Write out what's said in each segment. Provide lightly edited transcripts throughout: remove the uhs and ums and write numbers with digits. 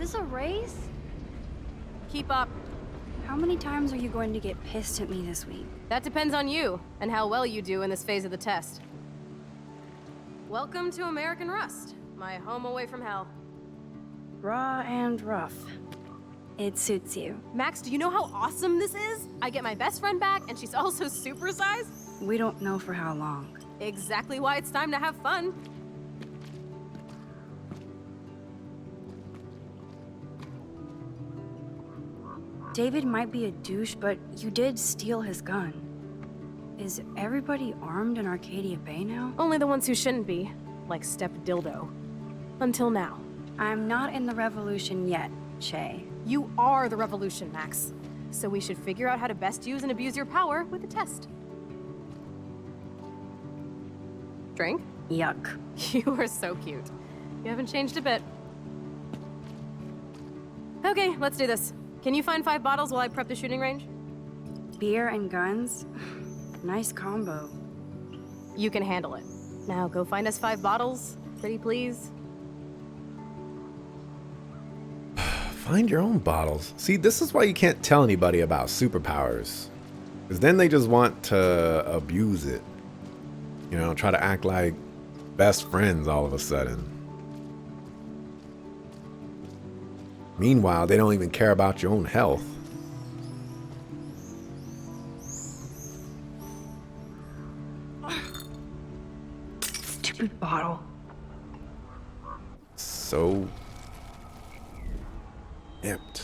this a race? Keep up. How many times are you going to get pissed at me this week? That depends on you, and how well you do in this phase of the test. Welcome to American Rust, my home away from hell. Raw and rough. It suits you. Max, do you know how awesome this is? I get my best friend back, and she's also supersized. We don't know for how long. Exactly why it's time to have fun. David might be a douche, but you did steal his gun. Is everybody armed in Arcadia Bay now? Only the ones who shouldn't be, like Step Dildo. Until now. I'm not in the revolution yet, Shay. You are the revolution, Max. So we should figure out how to best use and abuse your power with the test. Drink? Yuck. You are so cute. You haven't changed a bit. Okay, let's do this. Can you find 5 bottles while I prep the shooting range? Beer and guns? Nice combo. You can handle it. Now go find us 5 bottles, pretty please. Find your own bottles. See, this is why you can't tell anybody about superpowers. Because then they just want to abuse it. You know, try to act like best friends all of a sudden. Meanwhile, they don't even care about your own health. Stupid bottle. So empty.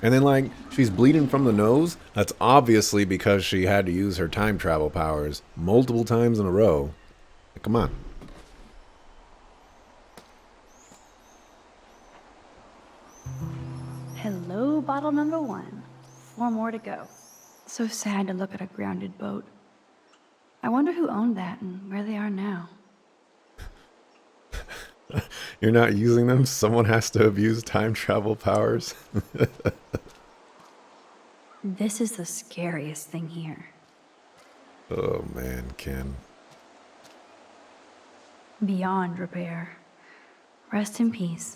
And then, like, she's bleeding from the nose. That's obviously because she had to use her time travel powers multiple times in a row. Come on. Hello, bottle number 1. 4 more to go. So sad to look at a grounded boat. I wonder who owned that and where they are now. You're not using them? Someone has to abuse time travel powers? This is the scariest thing here. Oh man, Ken. Beyond repair. Rest in peace.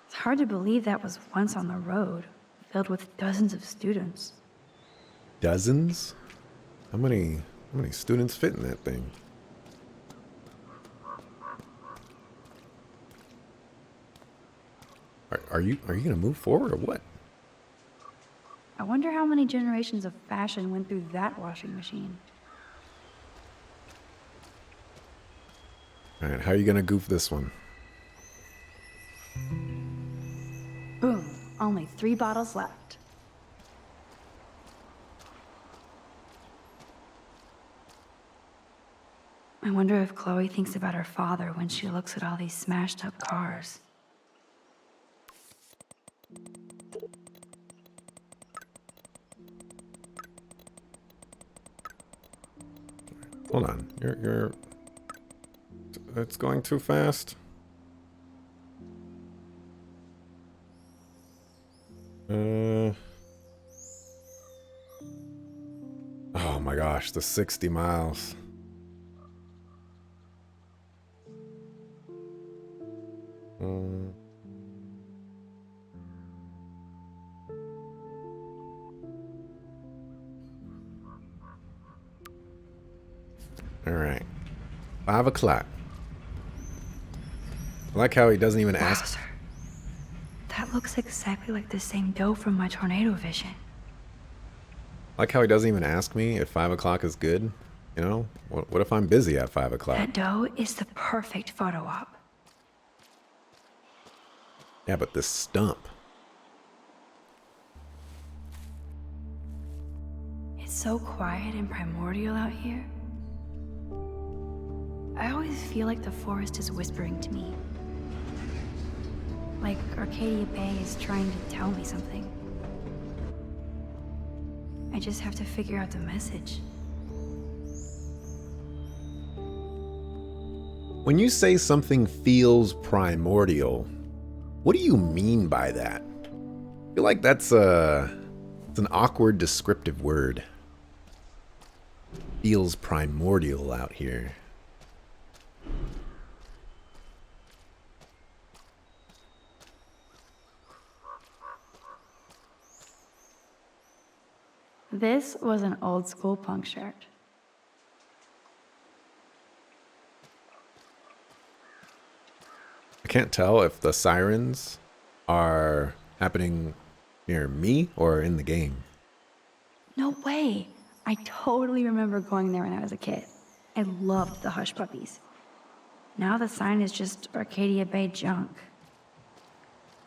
It's hard to believe that was once on the road, filled with dozens of students. Dozens? How many students fit in that thing? Are you gonna move forward or what? I wonder how many generations of fashion went through that washing machine. All right, how are you gonna goof this one? Boom. Only 3 bottles left. I wonder if Chloe thinks about her father when she looks at all these smashed up cars. Hold on, you're. It's going too fast. Oh my gosh, the 60 miles. All right, 5 o'clock. I like how he doesn't even ask. Wowzer. That looks exactly like the same dough from my tornado vision. I like how he doesn't even ask me if 5 o'clock is good. You know, what if I'm busy at 5 o'clock? That dough is the perfect photo op. Yeah, but this stump. It's so quiet and primordial out here. I always feel like the forest is whispering to me. Like Arcadia Bay is trying to tell me something. I just have to figure out the message. When you say something feels primordial, what do you mean by that? feel like that's it's an awkward descriptive word. Feels primordial out here. This was an old school punk shirt. I can't tell if the sirens are happening near me or in the game. No way. I totally remember going there when I was a kid. I loved the Hush Puppies. Now the sign is just Arcadia Bay junk.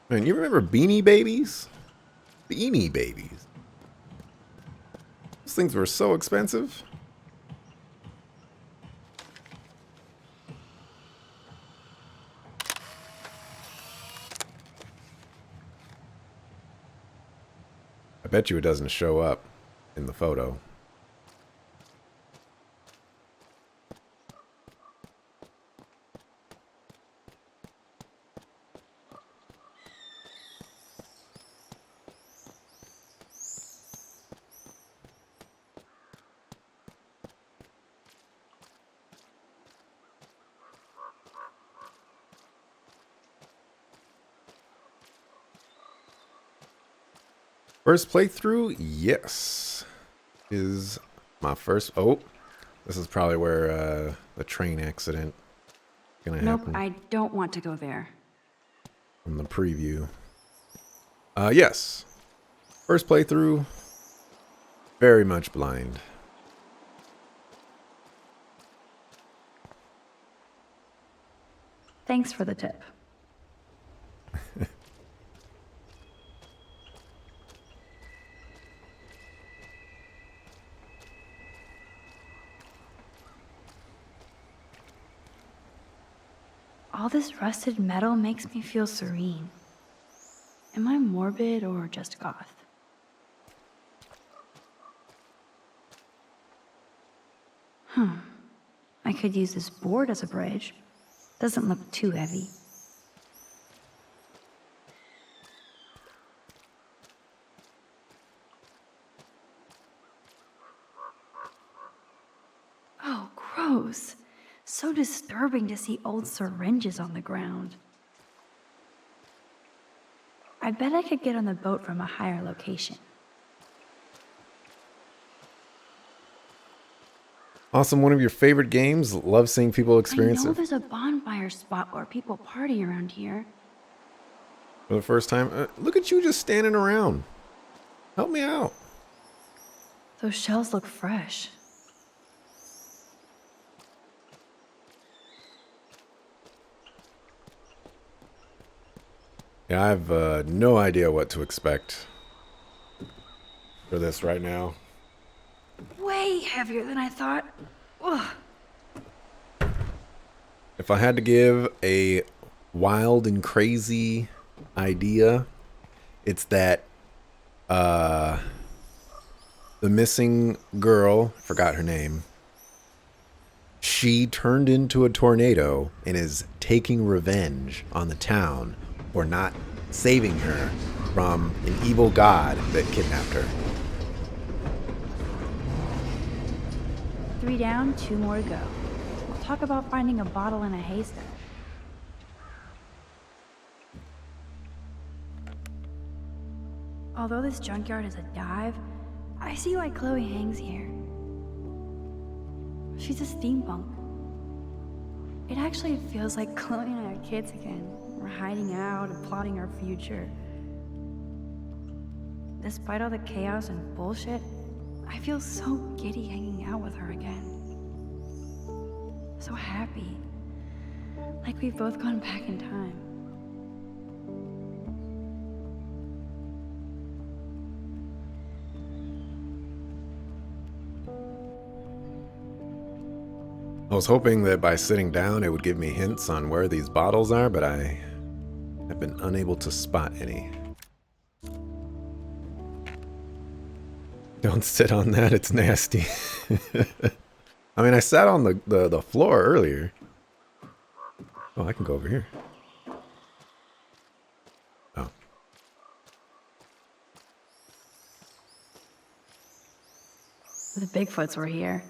Man, you remember Beanie Babies? Beanie Babies. Those things were so expensive. I bet you it doesn't show up in the photo. First playthrough, yes, is my first. Oh, this is probably where the train accident is gonna Nope, happen. I don't want to go there. From the preview. Yes, first playthrough, very much blind. Thanks for the tip. All this rusted metal makes me feel serene. Am I morbid or just goth? I could use this board as a bridge. Doesn't look too heavy. Oh, gross. So disturbing to see old syringes on the ground. I bet I could get on the boat from a higher location. Awesome, one of your favorite games. Love seeing people experience I know it there's a bonfire spot where people party around here. for the first time. Look at you just standing around. Help me out. Those shells look fresh. Yeah, I have no idea what to expect for this right now. Way heavier than I thought. Ugh. If I had to give a wild and crazy idea, it's that the missing girl, forgot her name, she turned into a tornado and is taking revenge on the town for not saving her from an evil god that kidnapped her. 3 down, 2 more to go. We'll talk about finding a bottle in a haystack. Although this junkyard is a dive, I see why Chloe hangs here. She's a steampunk. It actually feels like Chloe and I are kids again. We're hiding out and plotting our future. Despite all the chaos and bullshit, I feel so giddy hanging out with her again. So happy. Like we've both gone back in time. I was hoping that by sitting down it would give me hints on where these bottles are, but I have been unable to spot any. Don't sit on that, it's nasty. I mean, I sat on the floor earlier. Oh, I can go over here. Oh. the Bigfoots were here.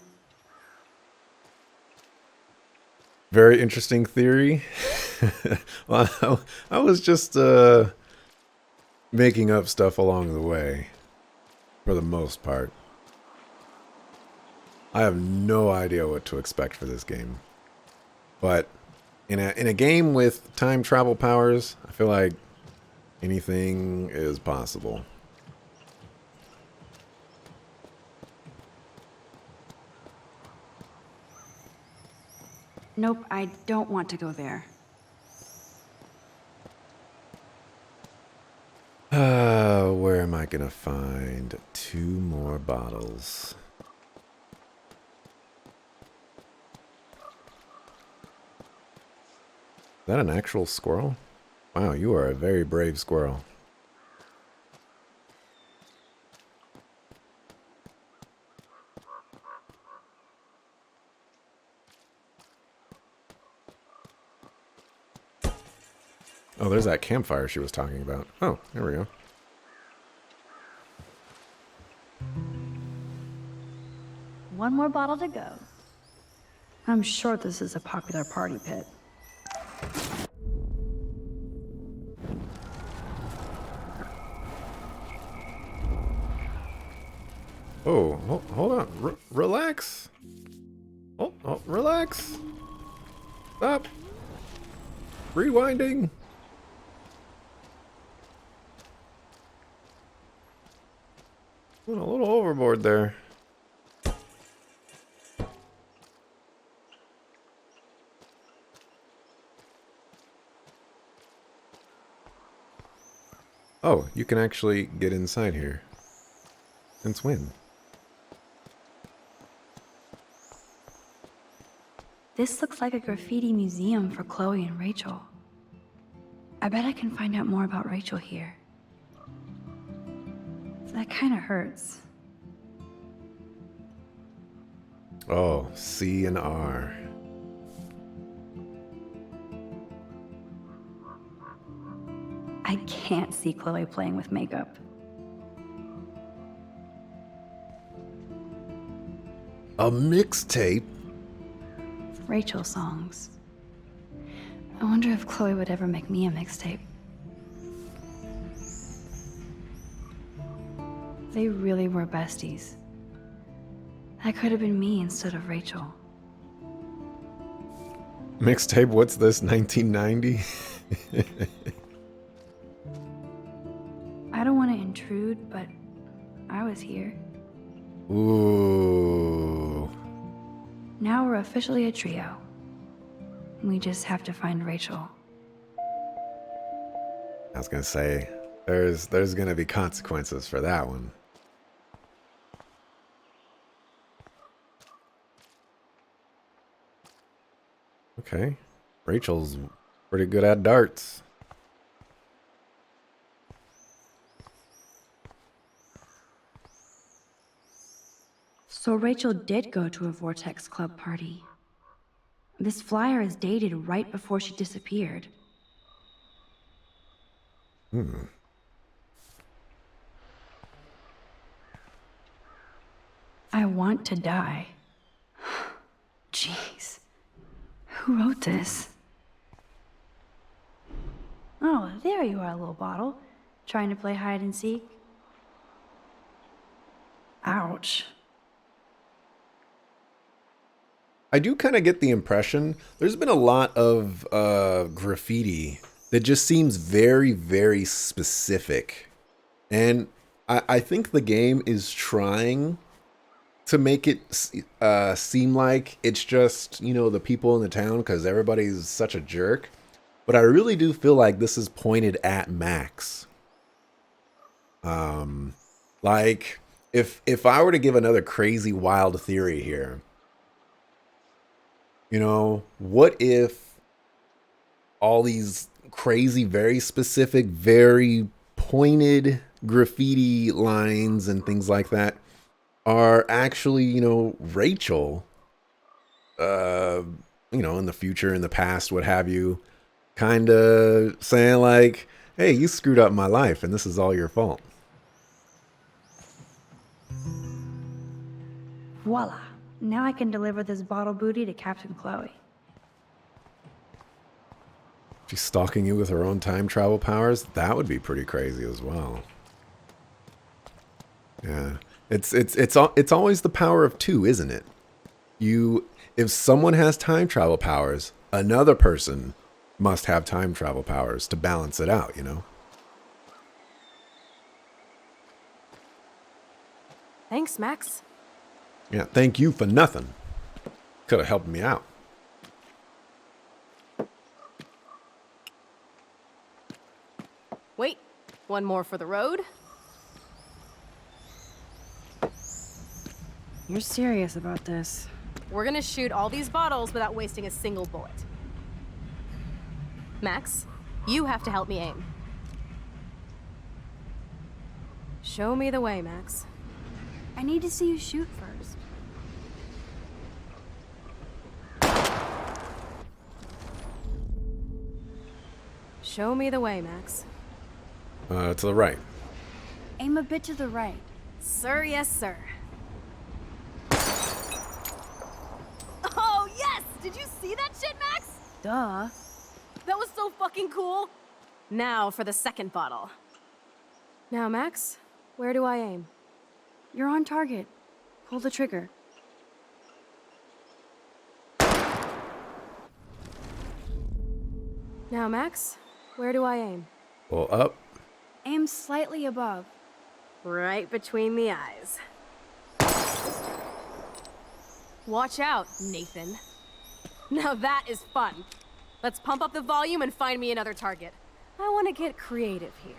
Very interesting theory. Well, I was just making up stuff along the way, for the most part. I have no idea what to expect for this game. But in a game with time travel powers, I feel like anything is possible. Nope, I don't want to go there. Where am I gonna find 2 more bottles? Is that an actual squirrel? Wow, you are a very brave squirrel. Oh, there's that campfire she was talking about. Oh, there we go. One more bottle to go. I'm sure this is a popular party pit. Oh, hold on. Relax. Oh, relax. Stop. Rewinding. Went a little overboard there. Oh, you can actually get inside here and swim. This looks like a graffiti museum for Chloe and Rachel. I bet I can find out more about Rachel here. That kind of hurts. Oh, C and R. I can't see Chloe playing with makeup. A mixtape? Rachel songs. I wonder if Chloe would ever make me a mixtape. They really were besties. That could have been me instead of Rachel. Mixtape, what's this, 1990? I don't want to intrude, but I was here. Ooh. Now we're officially a trio. We just have to find Rachel. I was gonna say, there's gonna be consequences for that one. Okay. Rachel's pretty good at darts. So Rachel did go to a Vortex Club party. This flyer is dated right before she disappeared. I want to die. Jeez. Who wrote this? Oh, there you are, little bottle. Trying to play hide and seek? Ouch. I do kind of get the impression there's been a lot of graffiti that just seems very, very specific. And I think the game is trying to make it seem like it's just, you know, the people in the town because everybody's such a jerk. But I really do feel like this is pointed at Max. Like, if I were to give another crazy, wild theory here, you know, what if all these crazy, very specific, very pointed graffiti lines and things like that are actually, you know, Rachel, you know, in the future, in the past, what have you, kind of saying like, hey, you screwed up my life and this is all your fault. Voila. Now I can deliver this bottle booty to Captain Chloe. She's stalking you with her own time travel powers? That would be pretty crazy as well. Yeah. It's always the power of two, isn't it? If someone has time travel powers, another person must have time travel powers to balance it out, you know? Thanks, Max. Yeah, thank you for nothing. Could have helped me out. Wait, one more for the road. You're serious about this. We're gonna shoot all these bottles without wasting a single bullet. Max, you have to help me aim. Show me the way, Max. I need to see you shoot first. Show me the way, Max. To the right. Aim a bit to the right. Sir, yes, sir. Oh, yes! Did you see that shit, Max? Duh. That was so fucking cool. Now for the second bottle. Now, Max, where do I aim? You're on target. Pull the trigger. Now, Max, where do I aim? Well, up. Aim slightly above. Right between the eyes. Watch out, Nathan. Now that is fun. Let's pump up the volume and find me another target. I want to get creative here.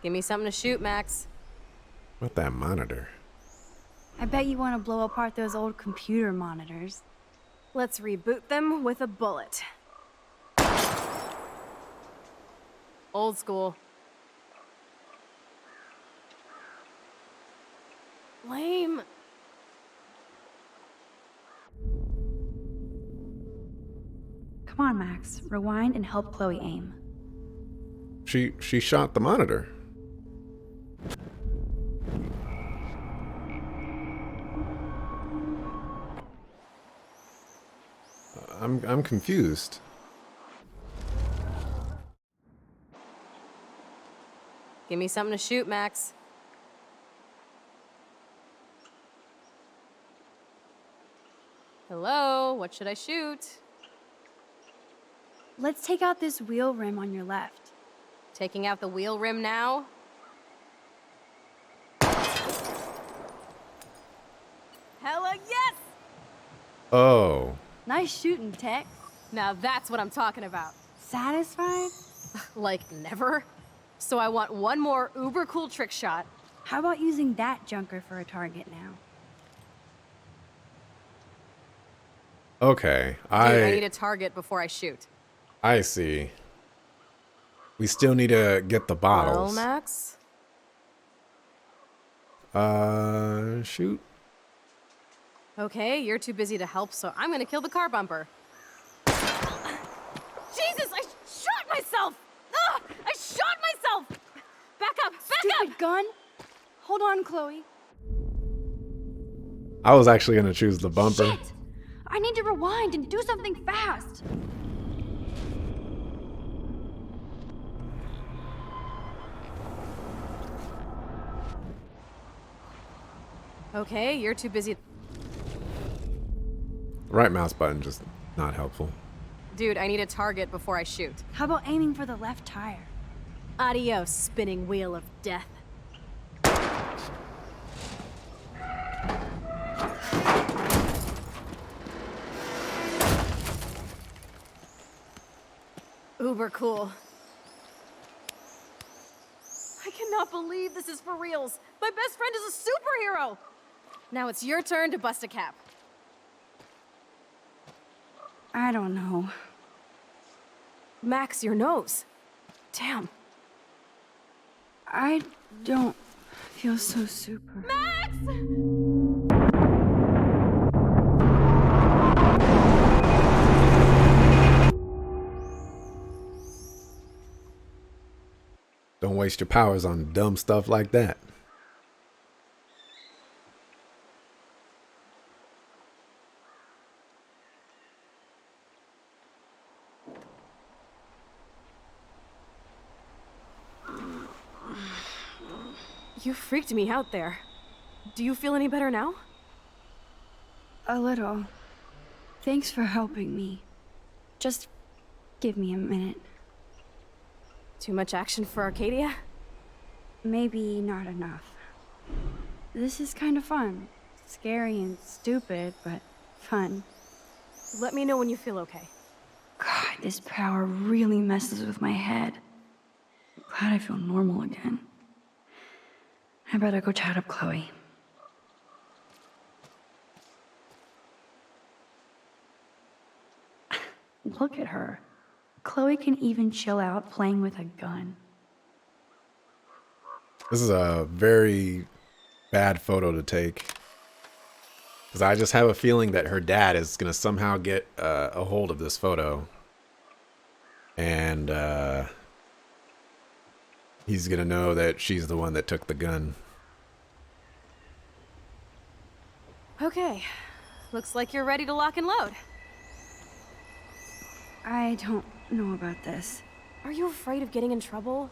Give me something to shoot, Max. What that monitor? I bet you want to blow apart those old computer monitors. Let's reboot them with a bullet. Old school. Lame. Come on, Max. Rewind and help Chloe aim. She shot the monitor. I'm confused. Give me something to shoot, Max. Hello, what should I shoot? Let's take out this wheel rim on your left. Taking out the wheel rim now? Hella yes! Oh. Nice shooting, Tech. Now that's what I'm talking about. Satisfied? Like never? So I want one more uber cool trick shot. How about using that junker for a target now? Okay. Dude, I need a target before I shoot. I see. We still need to get the bottles. Well, Max? Shoot. Okay, you're too busy to help, so I'm gonna kill the car bumper. Jesus, I shot myself! Ugh, I shot myself! Back up, back Stupid up! gun! Hold on, Chloe. I was actually gonna choose the bumper. Shit! I need to rewind and do something fast. Okay, you're too busy. Right mouse button just not helpful. Dude, I need a target before I shoot. How about aiming for the left tire? Adios, spinning wheel of death. Uber cool. I cannot believe this is for reals. My best friend is a superhero. Now it's your turn to bust a cap. I don't know. Max, your nose. Damn. I don't feel so super. Max! Don't waste your powers on dumb stuff like that. You freaked me out there. Do you feel any better now? A little. Thanks for helping me. Just give me a minute. Too much action for Arcadia? Maybe not enough. This is kind of fun. Scary and stupid, but fun. Let me know when you feel okay. God, this power really messes with my head. Glad I feel normal again. I better go chat up Chloe. Look at her. Chloe can even chill out playing with a gun. This is a very bad photo to take. Because I just have a feeling that her dad is going to somehow get a hold of this photo. And he's going to know that she's the one that took the gun. Okay. Looks like you're ready to lock and load. I don't know about this. Are you afraid of getting in trouble?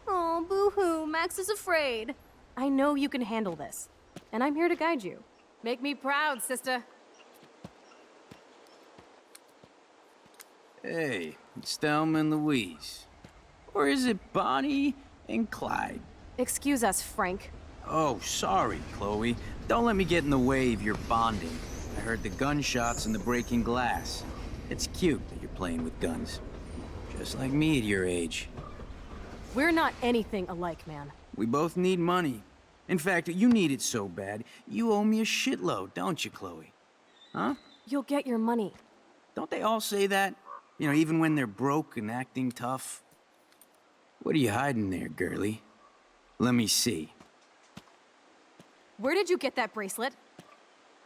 Oh, boo-hoo, Max is afraid. I know you can handle this, and I'm here to guide you. Make me proud, sister. Hey, it's Thelma and Louise. Or is it Bonnie and Clyde? Excuse us, Frank. Oh, sorry, Chloe. Don't let me get in the way of your bonding. I heard the gunshots and the breaking glass. It's cute that you're playing with guns. Just like me at your age. We're not anything alike, man. We both need money. In fact, you need it so bad, you owe me a shitload, don't you, Chloe? Huh? You'll get your money. Don't they all say that? You know, even when they're broke and acting tough? What are you hiding there, girlie? Let me see. Where did you get that bracelet?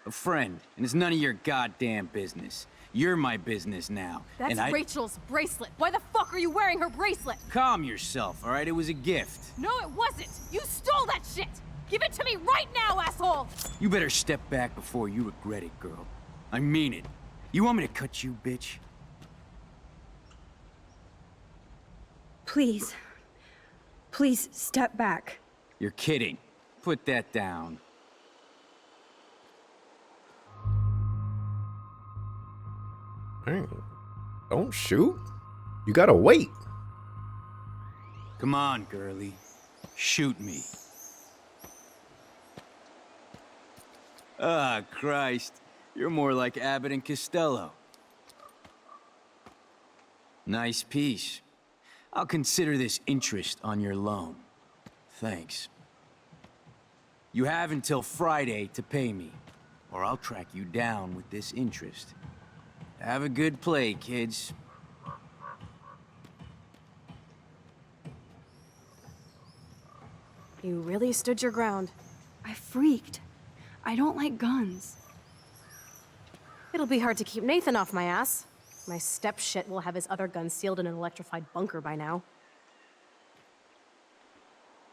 A friend, and it's none of your goddamn business. You're my business now. That's and Rachel's bracelet. Why the fuck are you wearing her bracelet? Calm yourself, all right? It was a gift. No, it wasn't. You stole that shit. Give it to me right now, asshole. You better step back before you regret it, girl. I mean it. You want me to cut you, bitch? Please. Please step back. You're kidding. Put that down. Hey, don't shoot. You gotta wait. Come on, girlie. Shoot me. Ah, Christ. You're more like Abbott and Costello. Nice piece. I'll consider this interest on your loan. Thanks. You have until Friday to pay me, or I'll track you down with this interest. Have a good play, kids. You really stood your ground. I freaked. I don't like guns. It'll be hard to keep Nathan off my ass. My step-shit will have his other gun sealed in an electrified bunker by now.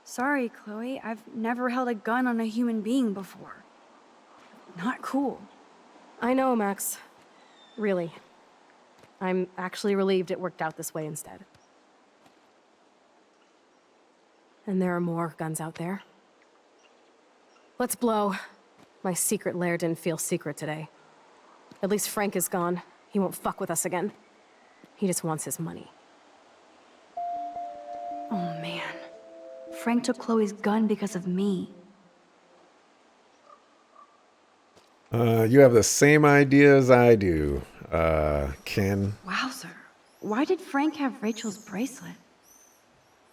Sorry, Chloe. I've never held a gun on a human being before. Not cool. I know, Max. Really. I'm actually relieved it worked out this way instead. And there are more guns out there. Let's blow. My secret lair didn't feel secret today. At least Frank is gone. He won't fuck with us again. He just wants his money. Oh man. Frank took Chloe's gun because of me. You have the same idea as I do, Ken. Wowzer. Why did Frank have Rachel's bracelet?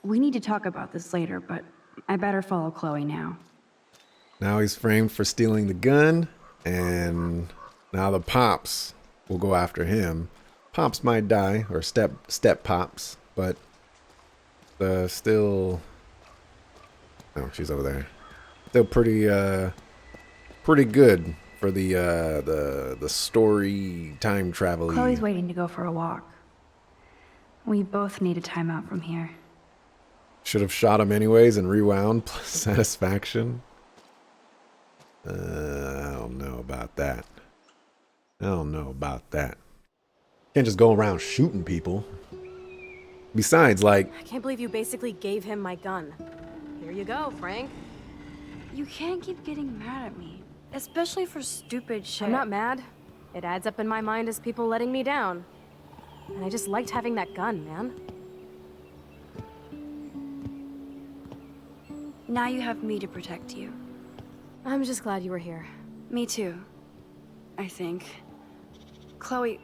We need to talk about this later, but I better follow Chloe now. Now he's framed for stealing the gun, and now the Pops will go after him. Pops might die, or step Pops, but still... Oh, she's over there. Still pretty good for the story time travel. Chloe's waiting to go for a walk. We both need a timeout from here. Should have shot him anyways and rewound plus satisfaction. I don't know about that. I don't know about that. Can't just go around shooting people. Besides, like, I can't believe you basically gave him my gun. Here you go, Frank. You can't keep getting mad at me, especially for stupid shit. I'm not mad. It adds up in my mind as people letting me down. And I just liked having that gun, man. Now you have me to protect you. I'm just glad you were here. Me too, I think. Chloe,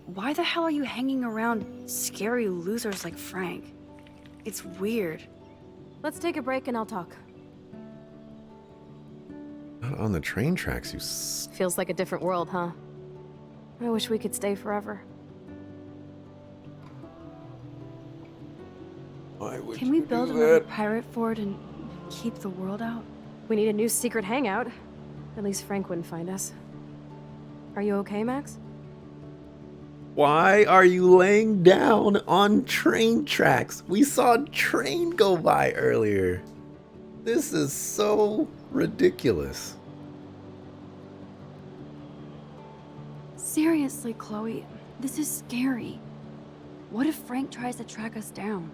why the hell are you hanging around scary losers like Frank? It's weird. Let's take a break and I'll talk. not on the train tracks, you Feels like a different world, huh? I wish we could stay forever. Why would Can we you build do another that? pirate fort and keep the world out? We need a new secret hangout. At least Frank wouldn't find us. Are you okay, Max? Why are you laying down on train tracks? We saw a train go by earlier. This is so ridiculous. Seriously, Chloe, this is scary. What if Frank tries to track us down?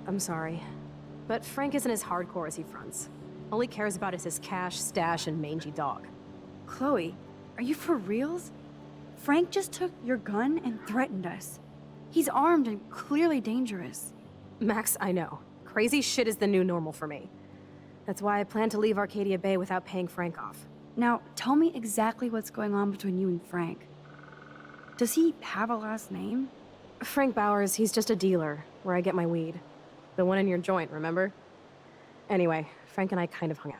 I'm sorry. But Frank isn't as hardcore as he fronts. All he cares about is his cash, stash, and mangy dog. Chloe, are you for reals? Frank just took your gun and threatened us. He's armed and clearly dangerous. Max, I know. Crazy shit is the new normal for me. That's why I plan to leave Arcadia Bay without paying Frank off. Now, tell me exactly what's going on between you and Frank. Does he have a last name? Frank Bowers, he's just a dealer, where I get my weed. The one in your joint, remember? Anyway, Frank and I kind of hung out.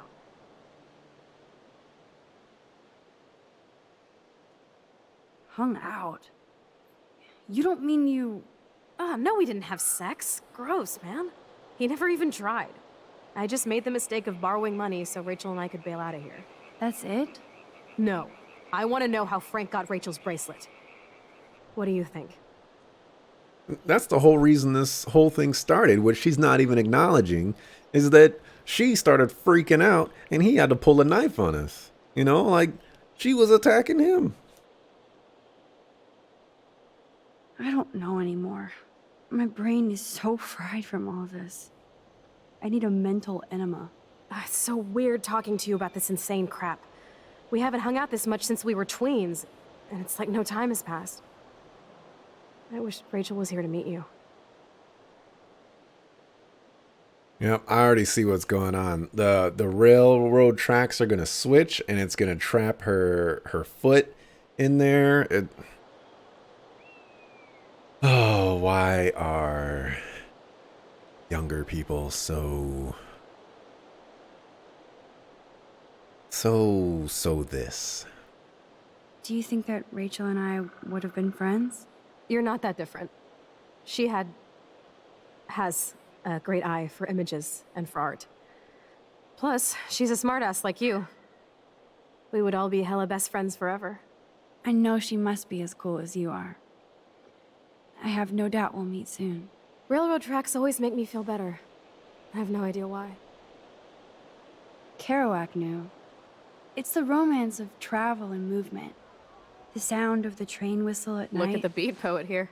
Hung out? You don't mean you... No, we didn't have sex. Gross, man. He never even tried. I just made the mistake of borrowing money so Rachel and I could bail out of here. That's it? No. I want to know how Frank got Rachel's bracelet. What do you think? That's the whole reason this whole thing started, which she's not even acknowledging, is that she started freaking out and he had to pull a knife on us. You know, like she was attacking him. I don't know anymore. My brain is so fried from all this. I need a mental enema. It's so weird talking to you about this insane crap. We haven't hung out this much since we were tweens, and it's like no time has passed. I wish Rachel was here to meet you. Yep, I already see what's going on. The railroad tracks are gonna switch and it's gonna trap her foot in there. Oh, why are younger people so this? Do you think that Rachel and I would have been friends? You're not that different. She has a great eye for images and for art. Plus, she's a smartass like you. We would all be hella best friends forever. I know she must be as cool as you are. I have no doubt we'll meet soon. Railroad tracks always make me feel better. I have no idea why. Kerouac knew. It's the romance of travel and movement. The sound of the train whistle at night. Look at the beat poet here.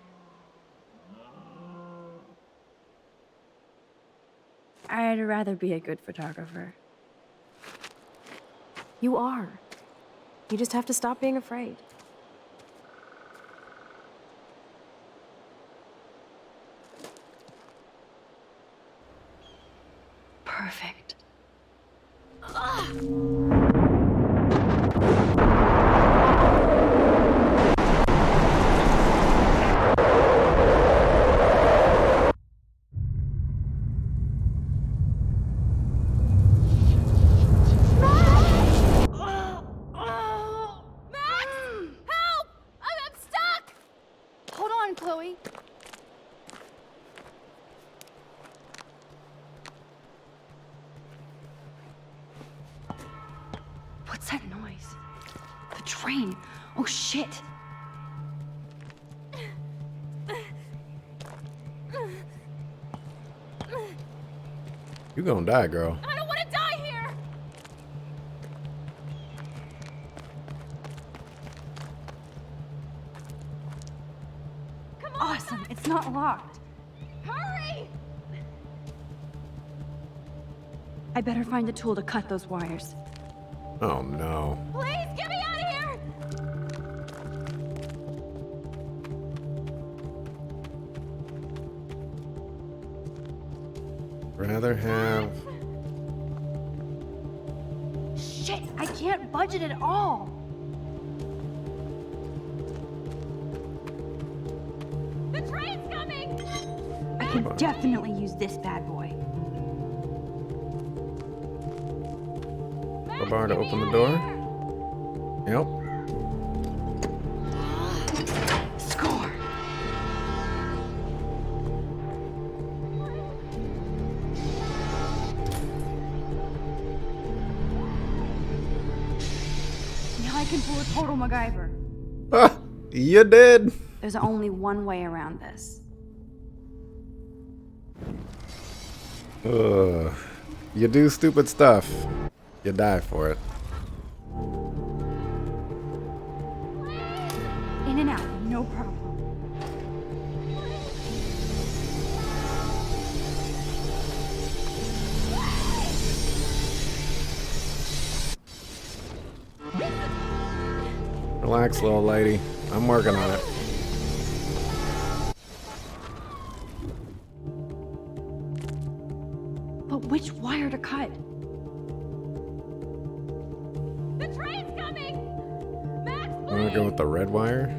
I'd rather be a good photographer. You are. You just have to stop being afraid. Perfect. Hold on, Chloe. What's that noise? The train. Oh, shit. You gonna die, girl. I don't want to die here! Awesome, it's not locked. Hurry! I better find a tool to cut those wires. Oh no. Please, get me out of here! Rather have. Shit, I can't budget at all. The train's coming! I can definitely use this bad boy. Bar to open the door. Yep. Score! Now I can pull a total MacGyver. Ah, you did. There's only one way around this. You do stupid stuff. You die for it. In and out, no problem. Relax, little lady. I'm working on it. But which wire to cut? The train's coming! Max, I'm gonna go with the red wire.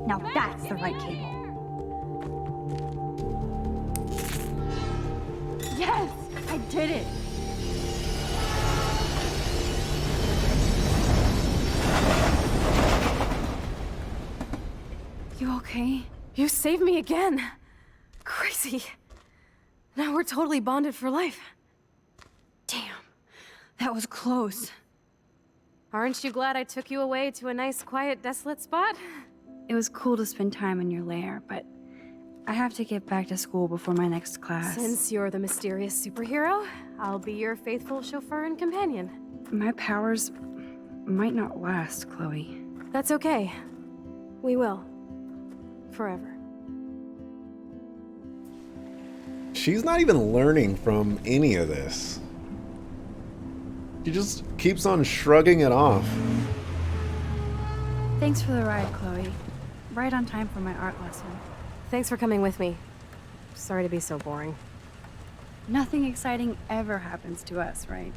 Now that's the right cable. Yes, I did it. You okay? You saved me again. Crazy. Now we're totally bonded for life. Damn, that was close. Aren't you glad I took you away to a nice, quiet, desolate spot? It was cool to spend time in your lair, but I have to get back to school before my next class. Since you're the mysterious superhero, I'll be your faithful chauffeur and companion. My powers might not last, Chloe. That's okay. We will. Forever. She's not even learning from any of this. She just keeps on shrugging it off. Thanks for the ride, Chloe. Right on time for my art lesson. Thanks for coming with me. Sorry to be so boring. Nothing exciting ever happens to us, right?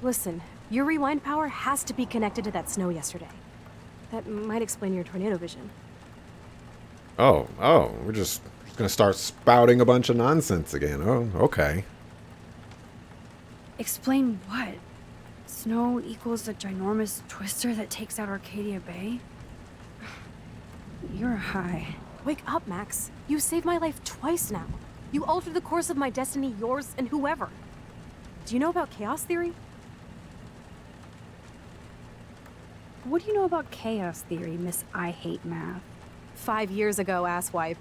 Listen, your rewind power has to be connected to that snow yesterday. That might explain your tornado vision. Oh, we're just gonna start spouting a bunch of nonsense again. Oh, okay. Explain what? Snow equals a ginormous twister that takes out Arcadia Bay? You're high. Wake up, Max. You saved my life twice now. You altered the course of my destiny, yours, and whoever. Do you know about chaos theory? What do you know about chaos theory, Miss I Hate Math? 5 years ago, asswipe.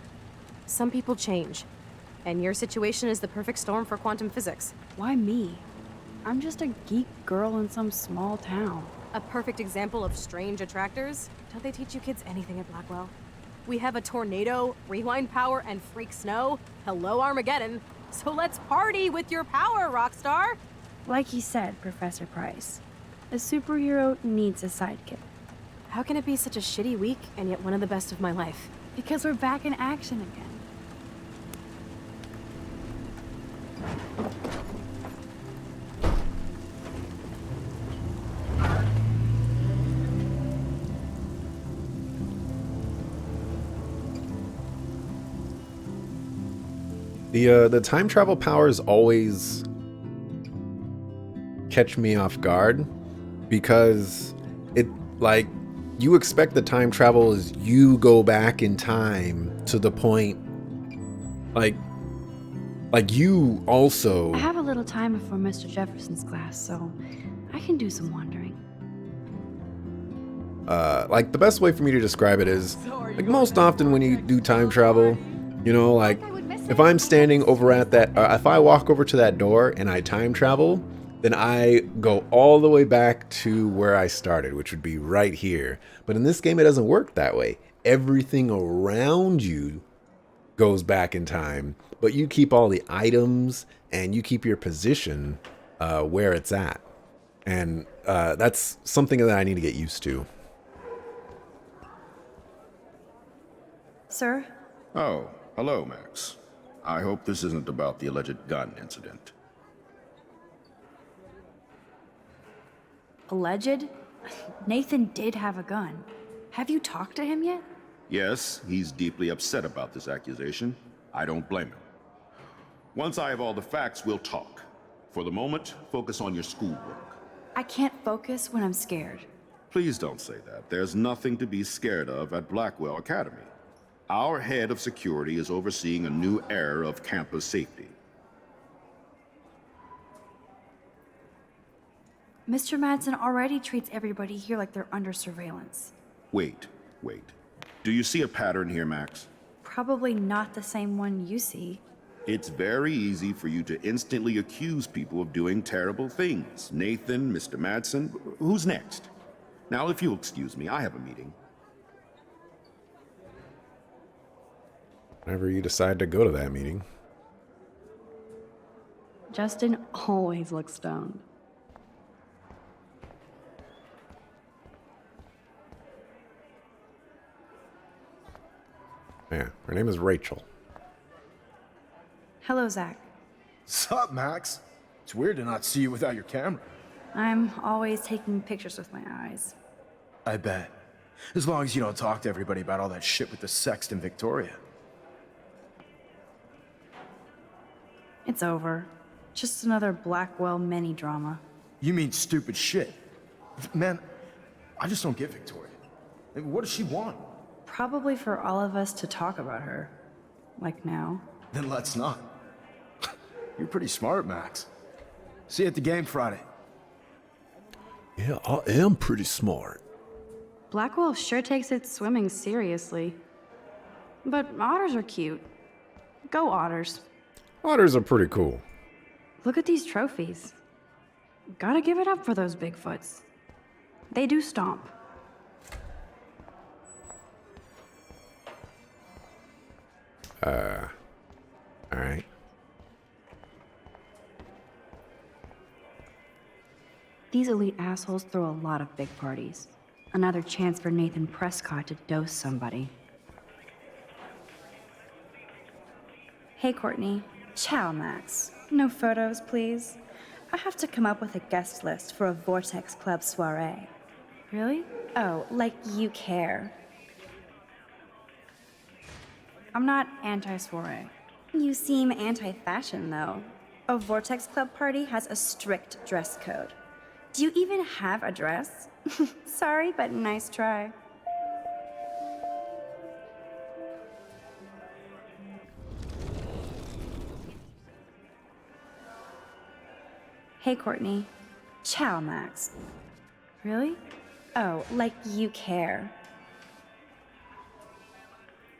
Some people change. And your situation is the perfect storm for quantum physics. Why me? I'm just a geek girl in some small town. A perfect example of strange attractors. Don't they teach you kids anything at Blackwell? We have a tornado, rewind power, and freak snow. Hello, Armageddon. So let's party with your power, Rockstar! Like he said, Professor Price, a superhero needs a sidekick. How can it be such a shitty week and yet one of the best of my life? Because we're back in action again. The time travel powers always catch me off guard because it, like, you expect the time travel is you go back in time to the point, like you also. I have a little time before Mr. Jefferson's class, so I can do some wandering. Like, the best way for me to describe it is, like, most often when you do time travel, you know, like, if I'm standing over at that, if I walk over to that door and I time travel, then I go all the way back to where I started, which would be right here. But in this game, it doesn't work that way. Everything around you goes back in time, but you keep all the items and you keep your position where it's at. And that's something that I need to get used to. Sir? Oh, hello, Max. I hope this isn't about the alleged gun incident. Alleged? Nathan did have a gun. Have you talked to him yet? Yes, he's deeply upset about this accusation. I don't blame him. Once I have all the facts, we'll talk. For the moment, focus on your schoolwork. I can't focus when I'm scared. Please don't say that. There's nothing to be scared of at Blackwell Academy. Our head of security is overseeing a new era of campus safety. Mr. Madsen already treats everybody here like they're under surveillance. Wait. Do you see a pattern here, Max? Probably not the same one you see. It's very easy for you to instantly accuse people of doing terrible things. Nathan, Mr. Madsen, who's next? Now, if you'll excuse me, I have a meeting. Whenever you decide to go to that meeting. Justin always looks stoned. Yeah, her name is Rachel. Hello, Zach. Sup, Max? It's weird to not see you without your camera. I'm always taking pictures with my eyes. I bet. As long as you don't talk to everybody about all that shit with the sext in Victoria. It's over. Just another Blackwell mini drama. You mean stupid shit. Man, I just don't get Victoria. I mean, what does she want? Probably for all of us to talk about her. Like now. Then let's not. You're pretty smart, Max. See you at the game Friday. Yeah, I am pretty smart. Blackwell sure takes its swimming seriously. But otters are cute. Go otters. Otters are pretty cool. Look at these trophies. Gotta give it up for those Bigfoots. They do stomp. All right. These elite assholes throw a lot of big parties. Another chance for Nathan Prescott to dose somebody. Hey, Courtney. Ciao, Max. No photos, please. I have to come up with a guest list for a Vortex Club soiree. Really? Oh, like you care. I'm not anti-soiree. You seem anti-fashion, though. A Vortex Club party has a strict dress code. Do you even have a dress? Sorry, but nice try. Hey, Courtney. Ciao, Max. Really? Oh, like you care.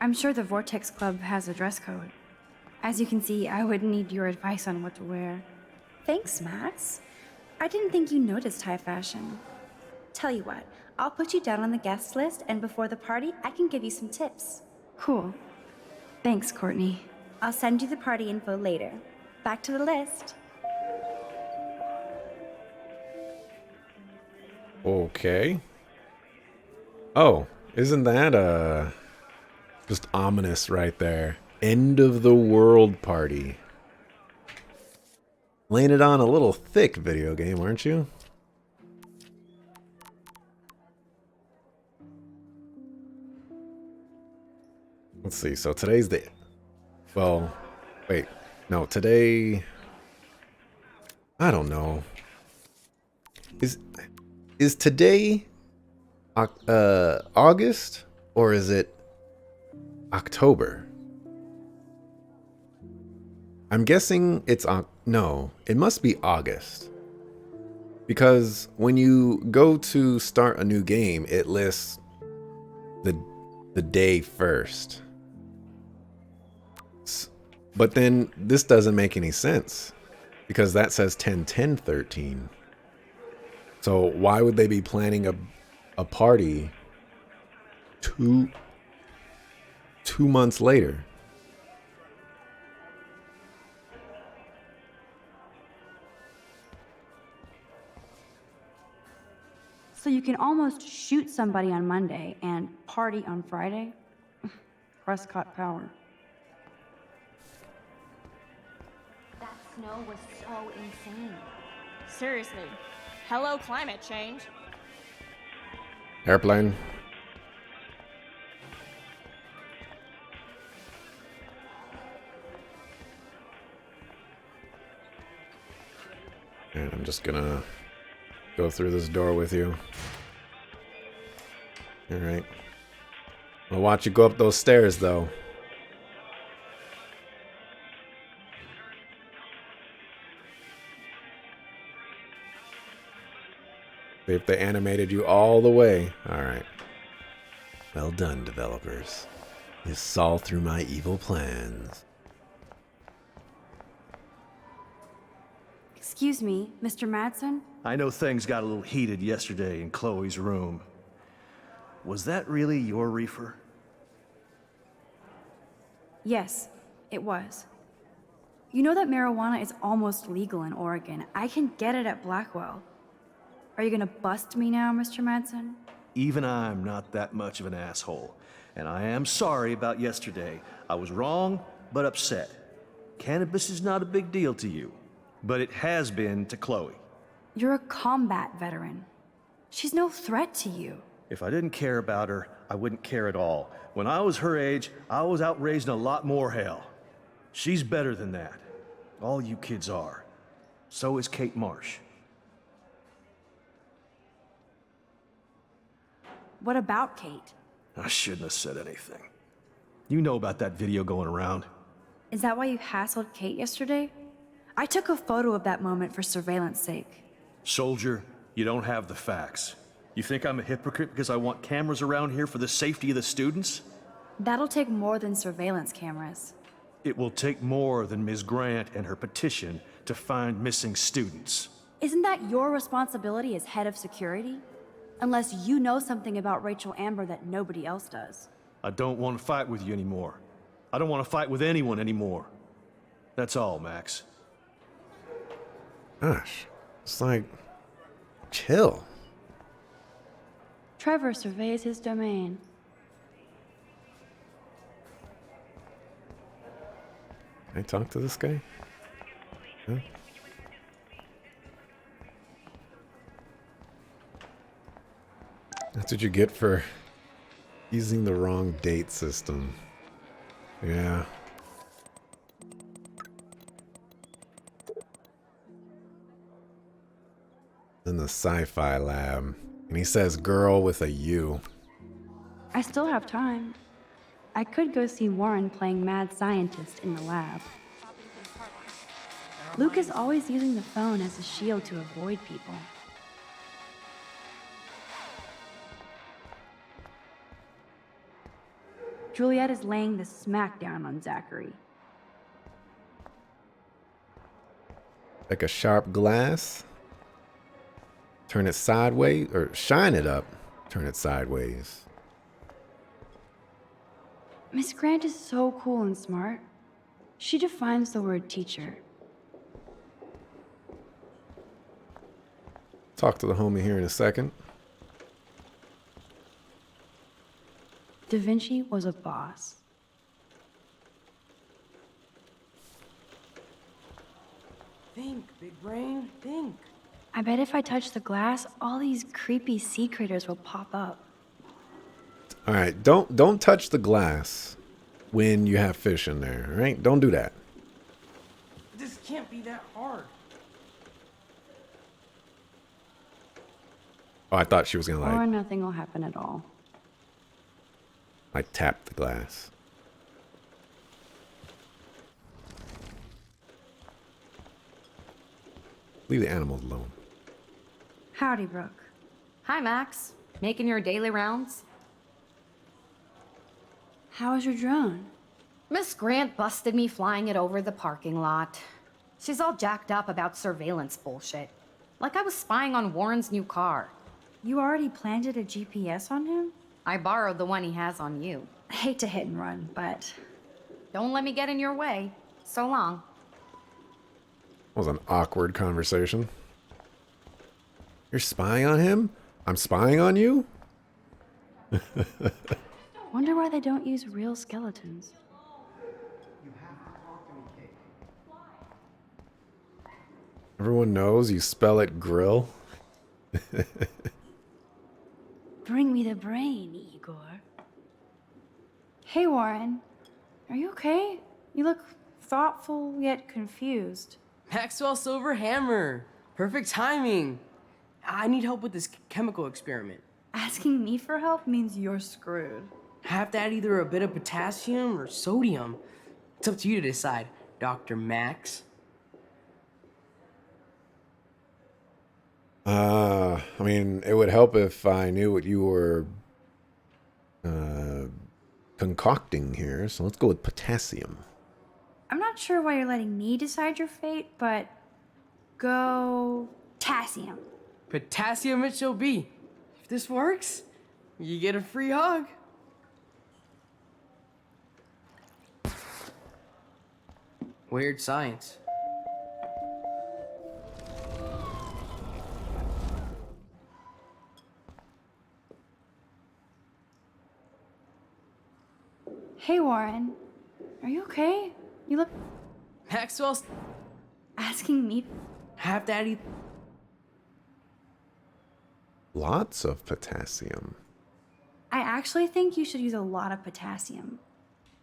I'm sure the Vortex Club has a dress code. As you can see, I would need your advice on what to wear. Thanks, Max. I didn't think you noticed high fashion. Tell you what, I'll put you down on the guest list, and before the party, I can give you some tips. Cool. Thanks, Courtney. I'll send you the party info later. Back to the list. Okay. Oh, isn't that just ominous right there? End of the world party. Laying it on a little thick, video game, aren't you? Let's see. So today's the... Well, wait. No, today... I don't know. Is today August or is it October? I'm guessing it's no, it must be August. Because when you go to start a new game, it lists the day first. But then this doesn't make any sense because that says 10-10-13. So why would they be planning a party two months later? So you can almost shoot somebody on Monday and party on Friday? Prescott Power. That snow was so insane. Seriously. Hello, climate change. Airplane. And I'm just gonna go through this door with you. All right. I'll watch you go up those stairs, though. See if they animated you all the way. All right. Well done, developers. You saw through my evil plans. Excuse me, Mr. Madsen? I know things got a little heated yesterday in Chloe's room. Was that really your reefer? Yes, it was. You know that marijuana is almost legal in Oregon. I can get it at Blackwell. Are you gonna bust me now, Mr. Madsen? Even I'm not that much of an asshole. And I am sorry about yesterday. I was wrong, but upset. Cannabis is not a big deal to you, but it has been to Chloe. You're a combat veteran. She's no threat to you. If I didn't care about her, I wouldn't care at all. When I was her age, I was out raising a lot more hell. She's better than that. All you kids are. So is Kate Marsh. What about Kate? I shouldn't have said anything. You know about that video going around. Is that why you hassled Kate yesterday? I took a photo of that moment for surveillance sake. Soldier, you don't have the facts. You think I'm a hypocrite because I want cameras around here for the safety of the students? That'll take more than surveillance cameras. It will take more than Ms. Grant and her petition to find missing students. Isn't that your responsibility as head of security? Unless you know something about Rachel Amber that nobody else does. I don't want to fight with you anymore. I don't want to fight with anyone anymore. That's all, Max. Gosh, it's like, chill. Trevor surveys his domain. Can I talk to this guy? Huh? That's what you get for using the wrong date system. Yeah. In the sci-fi lab. And he says girl with a U. I still have time. I could go see Warren playing mad scientist in the lab. Luke is always using the phone as a shield to avoid people. Juliet is laying the smackdown on Zachary. Like a sharp glass. Turn it sideways, or shine it up. Turn it sideways. Miss Grant is so cool and smart. She defines the word teacher. Talk to the homie here in a second. Da Vinci was a boss. Think, big brain, think. I bet if I touch the glass, all these creepy sea critters will pop up. All right, don't touch the glass when you have fish in there, all right? Don't do that. This can't be that hard. Oh, I thought she was gonna Or like nothing will happen at all. tap the glass. Leave the animals alone. Howdy, Brooke. Hi, Max. Making your daily rounds? How was your drone? Miss Grant busted me flying it over the parking lot. She's all jacked up about surveillance bullshit. Like I was spying on Warren's new car. You already planted a GPS on him? I borrowed the one he has on you. I hate to hit and run, but Don't let me get in your way. So long. That was an awkward conversation. You're spying on him? I'm spying on you? wonder why they don't use real skeletons. Everyone knows you spell it grill. Bring me the brain, Igor. Hey, Warren. Are you okay? You look thoughtful yet confused. Maxwell Silver Hammer. Perfect timing. I need help with this chemical experiment. Asking me for help means you're screwed. I have to add either a bit of potassium or sodium. It's up to you to decide, Dr. Max. I mean, it would help if I knew what you were concocting here, so let's go with potassium. I'm not sure why you're letting me decide your fate, but go potassium. Potassium it shall be. If this works, you get a free hug. Weird science. Hey, Warren. Are you okay? You look Maxwell's asking me. have to add either. Lots of potassium. I actually think you should use a lot of potassium.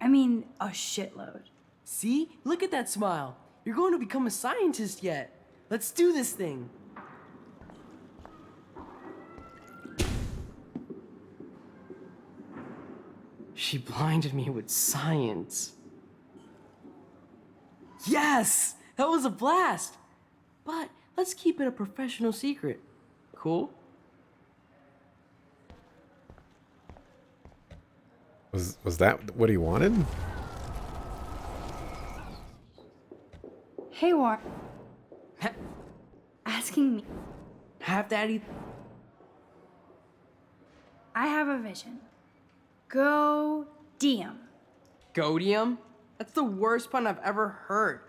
I mean, a shitload. See? Look at that smile. You're going to become a scientist yet. Let's do this thing. She blinded me with science. Yes! That was a blast! But let's keep it a professional secret. Cool? Was that what he wanted? Hey, Warren. Asking me. Have to add either. I have a vision. Go Diem. Godium? That's the worst pun I've ever heard.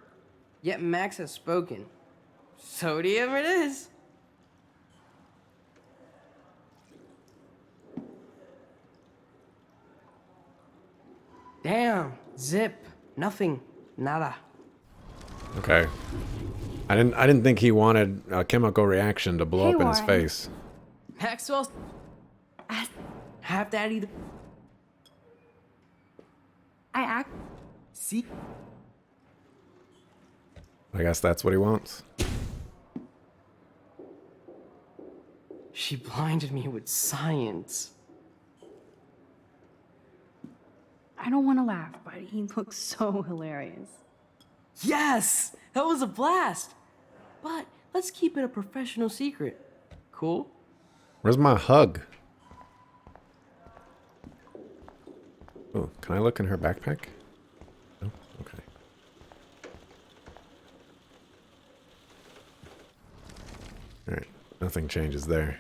Yet Max has spoken. Sodium it is. Damn. Zip. Nothing. Nada. Okay. I didn't think he wanted a chemical reaction to blow Hey, up in his Warren. face. Maxwell's As- have to add either. I act. See? I guess that's what he wants. She blinded me with science. I don't want to laugh, but he looks so hilarious. Yes! That was a blast! But let's keep it a professional secret. Cool? Where's my hug? Oh, can I look in her backpack? No? Okay. Alright, nothing changes there.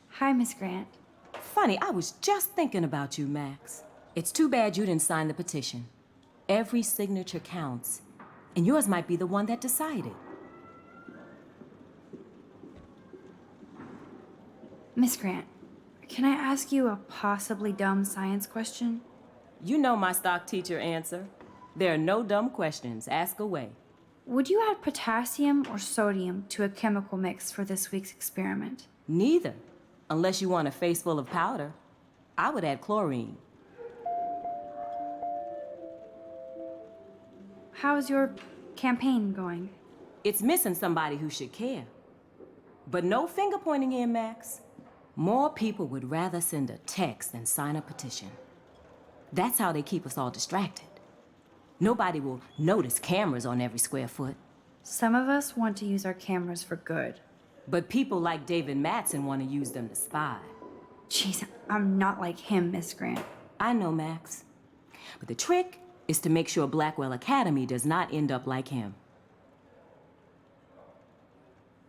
Hi, Miss Grant. Funny, I was just thinking about you, Max. It's too bad you didn't sign the petition. Every signature counts, and yours might be the one that decided. Miss Grant, can I ask you a possibly dumb science question? You know my stock teacher answer. There are no dumb questions. Ask away. Would you add potassium or sodium to a chemical mix for this week's experiment? Neither. Unless you want a face full of powder. I would add chlorine. How's your campaign going? It's missing somebody who should care. But no finger pointing here, Max. More people would rather send a text than sign a petition. That's how they keep us all distracted. Nobody will notice cameras on every square foot. Some of us want to use our cameras for good. But people like David Mattson want to use them to spy. Jeez, I'm not like him, Miss Grant. I know, Max. But the trick is to make sure Blackwell Academy does not end up like him.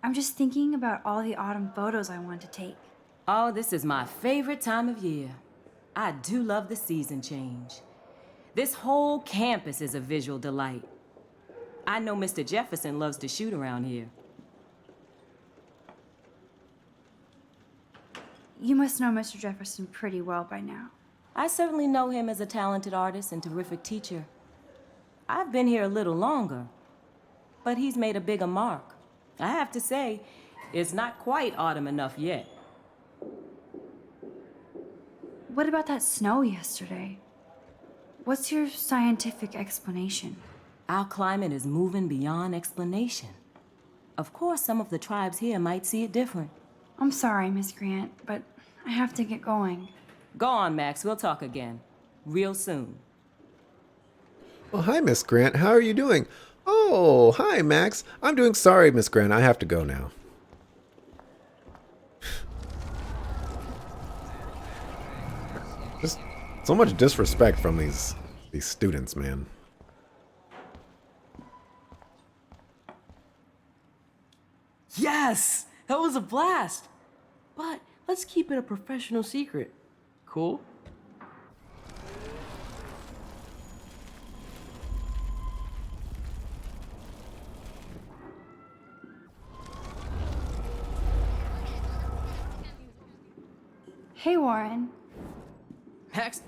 I'm just thinking about all the autumn photos I want to take. Oh, this is my favorite time of year. I do love the season change. This whole campus is a visual delight. I know Mr. Jefferson loves to shoot around here. You must know Mr. Jefferson pretty well by now. I certainly know him as a talented artist and terrific teacher. I've been here a little longer, but he's made a bigger mark. I have to say, it's not quite autumn enough yet. What about that snow yesterday? What's your scientific explanation? Our climate is moving beyond explanation. Of course, some of the tribes here might see it different. I'm sorry, Miss Grant, but I have to get going. Go on, Max. We'll talk again. Real soon. Well, hi, Miss Grant. How are you doing? Oh, hi, Max. I'm doing sorry, Miss Grant. I have to go now. Just so much disrespect from these students, man. Yes! That was a blast! But let's keep it a professional secret. Cool? Hey, Warren. Max,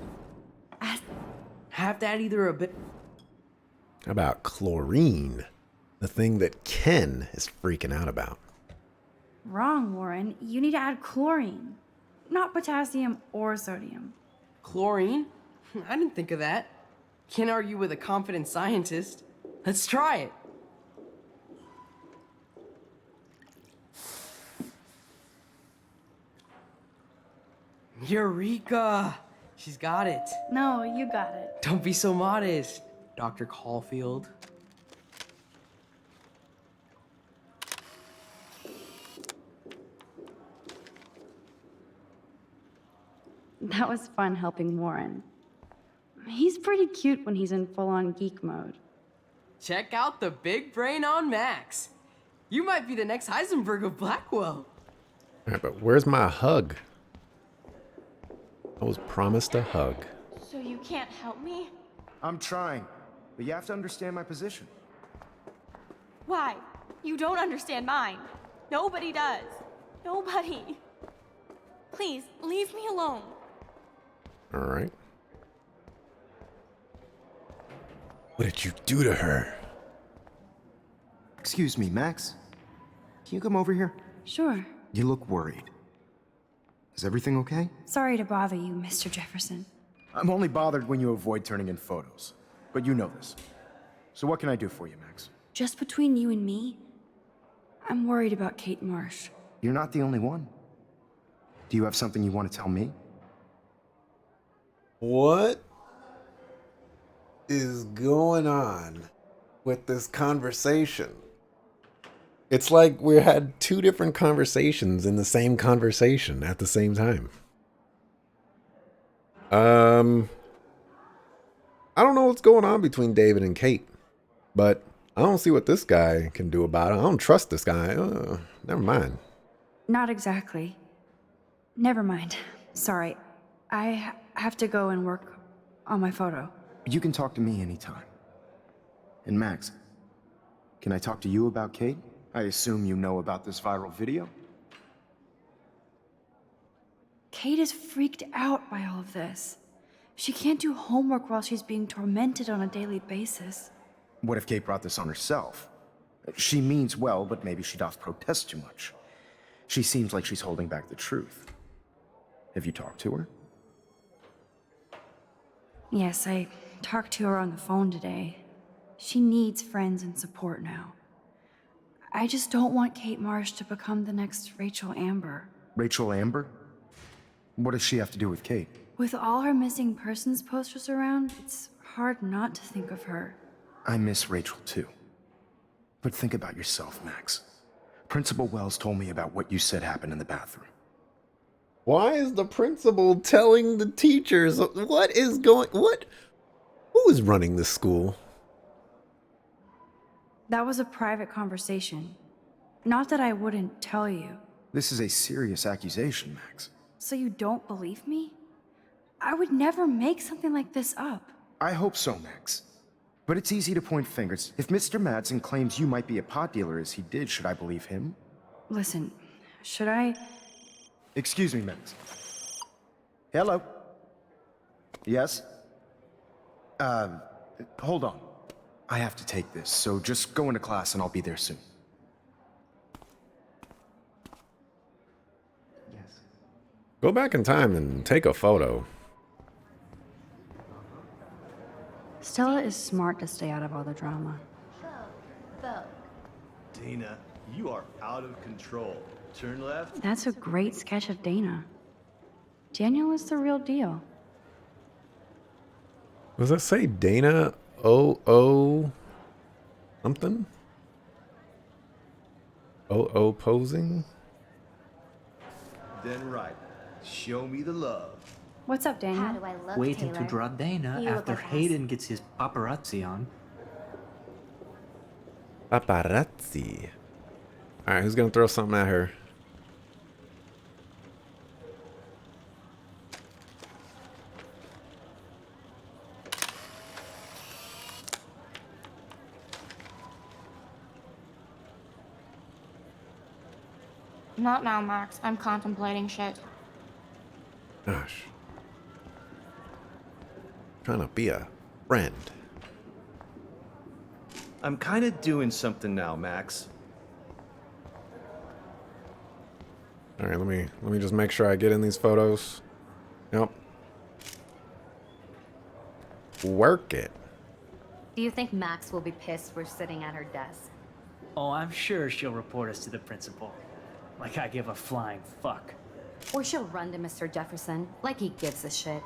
have to add either a bit. How about chlorine? The thing that Ken is freaking out about. Wrong, Warren. You need to add chlorine, not potassium or sodium. Chlorine? I didn't think of that. Can't argue with a confident scientist. Let's try it. Eureka! She's got it. No, you got it. Don't be so modest, Dr. Caulfield. That was fun helping Warren. He's pretty cute when he's in full-on geek mode. Check out the big brain on Max. You might be the next Heisenberg of Blackwell. All right, but where's my hug? I was promised a hug. So you can't help me? I'm trying, but you have to understand my position. Why? You don't understand mine. Nobody does. Nobody. Please, leave me alone. All right. What did you do to her? Excuse me, Max. Can you come over here? Sure. You look worried. Is everything okay? Sorry to bother you, Mr. Jefferson. I'm only bothered when you avoid turning in photos. But you know this. So what can I do for you, Max? Just between you and me, I'm worried about Kate Marsh. You're not the only one. Do you have something you want to tell me? What is going on with this conversation? It's like we had two different conversations in the same conversation at the same time. I don't know what's going on between David and Kate, but I don't see what this guy can do about it. I don't trust this guy. Never mind. Not exactly. Never mind. Sorry. I have to go and work on my photo. You can talk to me anytime. And Max, can I talk to you about Kate? I assume you know about this viral video? Kate is freaked out by all of this. She can't do homework while she's being tormented on a daily basis. What if Kate brought this on herself? She means well, but maybe she doth protest too much. She seems like she's holding back the truth. Have you talked to her? Yes, I talked to her on the phone today. She needs friends and support now. I just don't want Kate Marsh to become the next Rachel Amber. Rachel Amber? What does she have to do with Kate? With all her missing persons posters around, it's hard not to think of her. I miss Rachel too. But think about yourself, Max. Principal Wells told me about what you said happened in the bathroom. Why is the principal telling the teachers what is going? What? Who is running this school? That was a private conversation. Not that I wouldn't tell you. This is a serious accusation, Max. So you don't believe me? I would never make something like this up. I hope so, Max. But it's easy to point fingers. If Mr. Madsen claims you might be a pot dealer as he did, should I believe him? Listen, should I... Excuse me, Max. Hello? Yes? Hold on. I have to take this, so just go into class and I'll be there soon. Yes. Go back in time and take a photo. Stella is smart to stay out of all the drama. Dana, you are out of control. Turn left. That's a great sketch of Dana. Daniel is the real deal. Does that say Dana O something? O posing? Then right. Show me the love. What's up, Daniel? How do I look, Waiting Taylor? to draw Dana You look after like ass. Hayden gets his paparazzi on. Paparazzi. Alright, who's gonna throw something at her? Not now, Max. I'm contemplating shit. Gosh. Trying to be a friend. I'm kind of doing something now, Max. Alright, let me just make sure I get in these photos. Yep. Work it. Do you think Max will be pissed we're sitting at her desk? Oh, I'm sure she'll report us to the principal. Like I give a flying fuck. Or she'll run to Mr. Jefferson, like he gives a shit.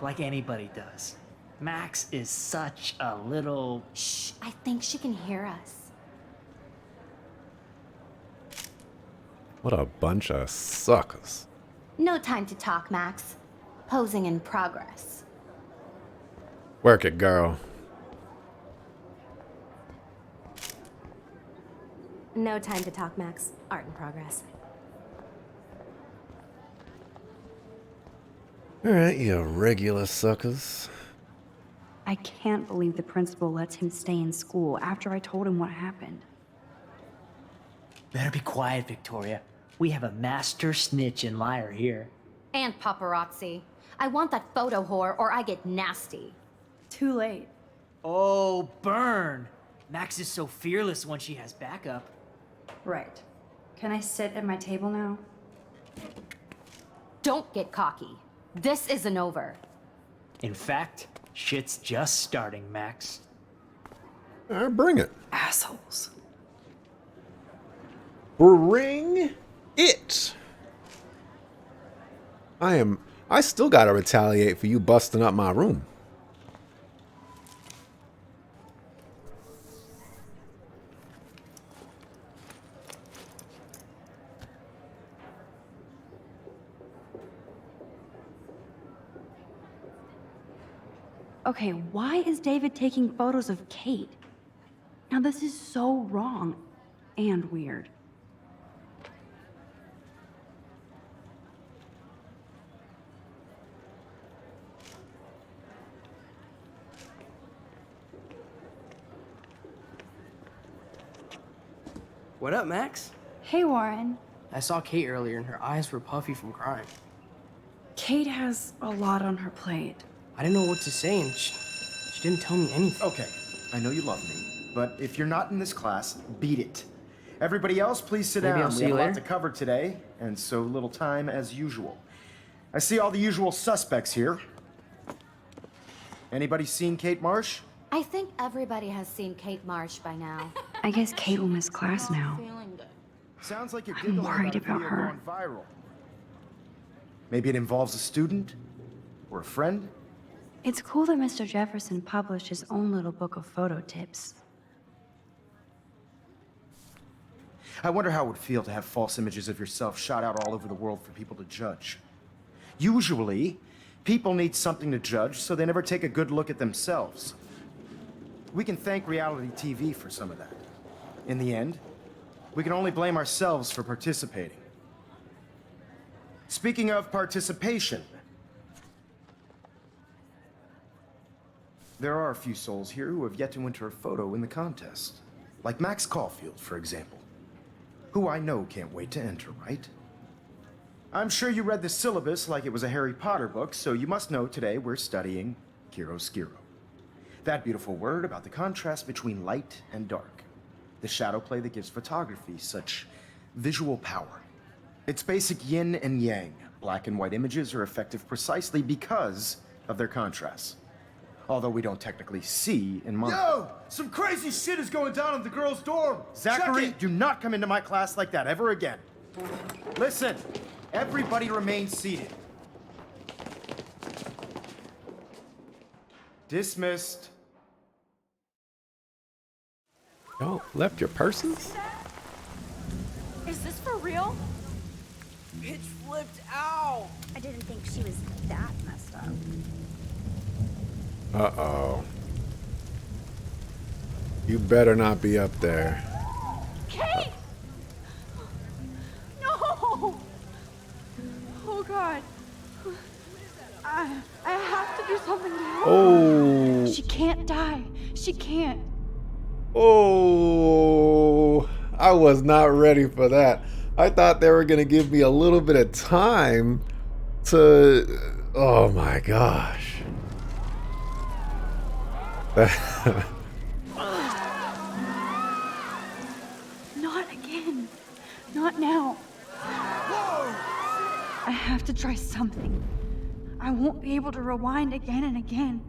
Like anybody does. Max is such a little... Shh, I think she can hear us. What a bunch of suckers. No time to talk, Max. Posing in progress. Work it, girl. No time to talk, Max. Art in progress. Alright, you regular suckers. I can't believe the principal lets him stay in school after I told him what happened. Better be quiet, Victoria. We have a master snitch and liar here. And paparazzi. I want that photo whore or I get nasty. Too late. Oh, burn! Max is so fearless when she has backup. Right. Can I sit at my table now? Don't get cocky. This isn't over. In fact, shit's just starting, Max. Alright, bring it. Assholes. Bring it. I still gotta retaliate for you busting up my room. Okay, why is David taking photos of Kate? Now this is so wrong and weird. What up, Max? Hey, Warren. I saw Kate earlier and her eyes were puffy from crying. Kate has a lot on her plate. I didn't know what to say and she didn't tell me anything. Okay, I know you love me, but if you're not in this class, beat it. Everybody else, please sit Maybe down. I'll We see have you a lot later. to cover today, and so little time as usual. I see all the usual suspects here. Anybody seen Kate Marsh? I think everybody has seen Kate Marsh by now. I guess Kate will miss class now. Sounds like you're I'm giggling worried about a about video her. going viral. Maybe it involves a student or a friend. It's cool that Mr. Jefferson published his own little book of photo tips. I wonder how it would feel to have false images of yourself shot out all over the world for people to judge. Usually, people need something to judge, so they never take a good look at themselves. We can thank reality TV for some of that. In the end, we can only blame ourselves for participating. Speaking of participation, there are a few souls here who have yet to enter a photo in the contest. Like Max Caulfield, for example. Who I know can't wait to enter, right? I'm sure you read the syllabus like it was a Harry Potter book, so you must know today we're studying chiaroscuro. That beautiful word about the contrast between light and dark. The shadow play that gives photography such visual power. It's basic yin and yang. Black and white images are effective precisely because of their contrast. Although we don't technically see in monochrome. Yo! Some crazy shit is going down in the girls' dorm! Zachary, do not come into my class like that ever again. Listen, everybody remain seated. Dismissed. Y'all left your purses? Is this for real? Bitch flipped out! I didn't think she was that messed up. Uh-oh. You better not be up there. Kate! No! Oh God. I have to do something to help. Oh. She can't die. She can't. Oh. I was not ready for that. I thought they were going to give me a little bit of time to... Oh my gosh. Not again. Not now. I have to try something. I won't be able to rewind again and again.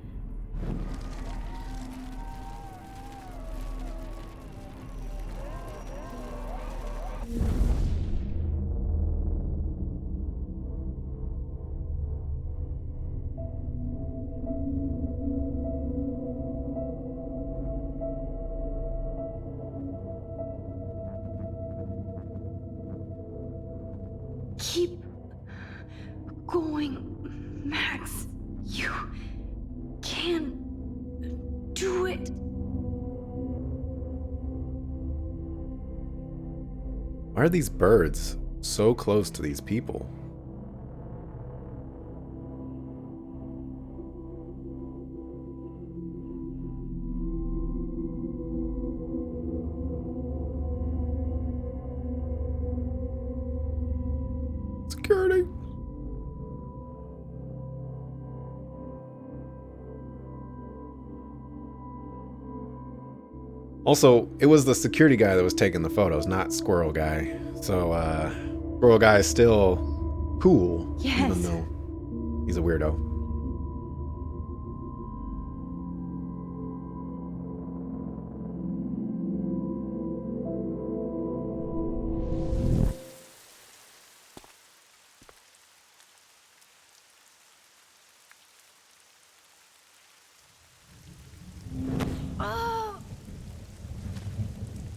Keep going, Max. You can do it. Why are these birds so close to these people? Security. Also, it was the security guy that was taking the photos, not Squirrel Guy. So, Squirrel Guy is still cool, Yes. even though he's a weirdo.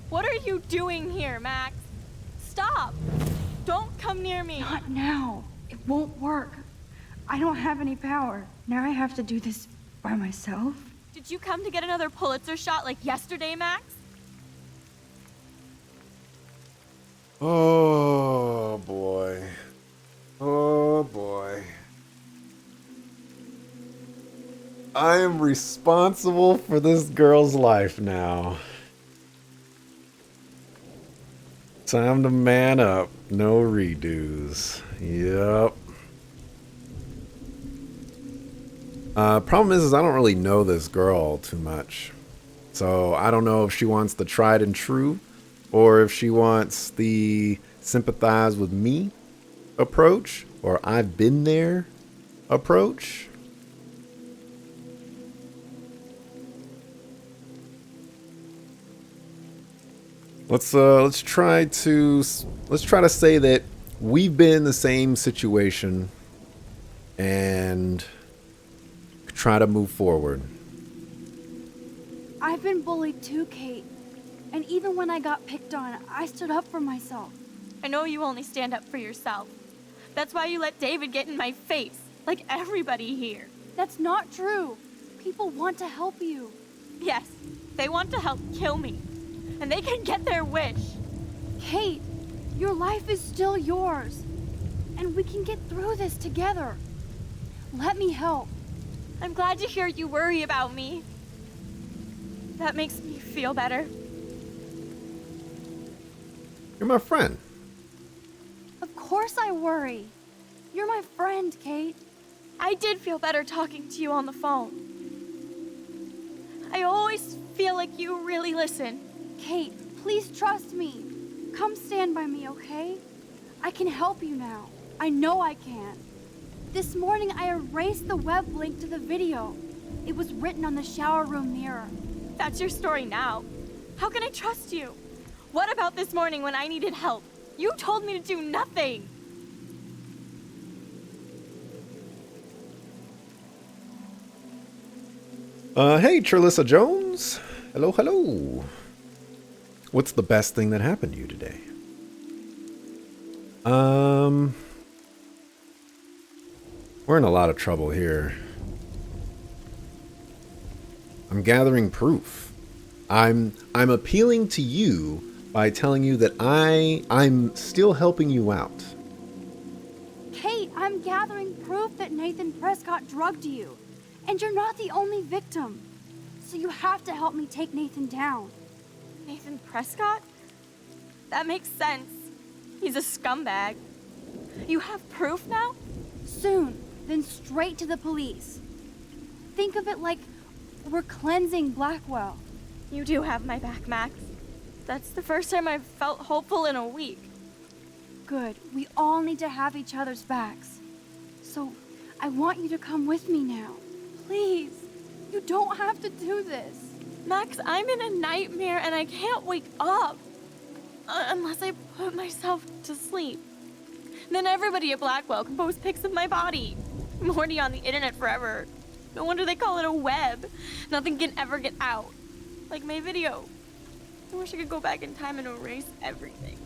What are you doing here, Max? Stop! Don't come near me! Not now. It won't work. I don't have any power. Now I have to do this by myself. Did you come to get another Pulitzer shot like yesterday, Max? Oh boy. Oh boy. I am responsible for this girl's life now. Time to man up. No redos. Yep. Problem is I don't really know this girl too much. So I don't know if she wants the tried and true or if she wants the sympathize with me approach or I've been there approach. Let's try to say that we've been in the same situation and try to move forward. I've been bullied too, Kate. And even when I got picked on, I stood up for myself. I know you only stand up for yourself. That's why you let David get in my face, like everybody here. That's not true. People want to help you. Yes, they want to help kill me. And they can get their wish. Kate, your life is still yours. And we can get through this together. Let me help. I'm glad to hear you worry about me. That makes me feel better. You're my friend. Of course I worry. You're my friend, Kate. I did feel better talking to you on the phone. I always feel like you really listen. Kate, please trust me. Come stand by me, okay? I can help you now. I know I can. This morning I erased the web link to the video. It was written on the shower room mirror. That's your story now. How can I trust you? What about this morning when I needed help? You told me to do nothing. Hey, Trelissa Jones. Hello, hello. What's the best thing that happened to you today? We're in a lot of trouble here. I'm gathering proof. I'm appealing to you by telling you that I'm still helping you out. Kate, I'm gathering proof that Nathan Prescott drugged you. And you're not the only victim. So you have to help me take Nathan down. Nathan Prescott? That makes sense. He's a scumbag. You have proof now? Soon, then straight to the police. Think of it like we're cleansing Blackwell. You do have my back, Max. That's the first time I've felt hopeful in a week. Good. We all need to have each other's backs. So, I want you to come with me now. Please. You don't have to do this. Max, I'm in a nightmare and I can't wake up. Unless I put myself to sleep. Then everybody at Blackwell can post pics of my body. I'm already on the internet forever. No wonder they call it a web. Nothing can ever get out. Like my video. I wish I could go back in time and erase everything.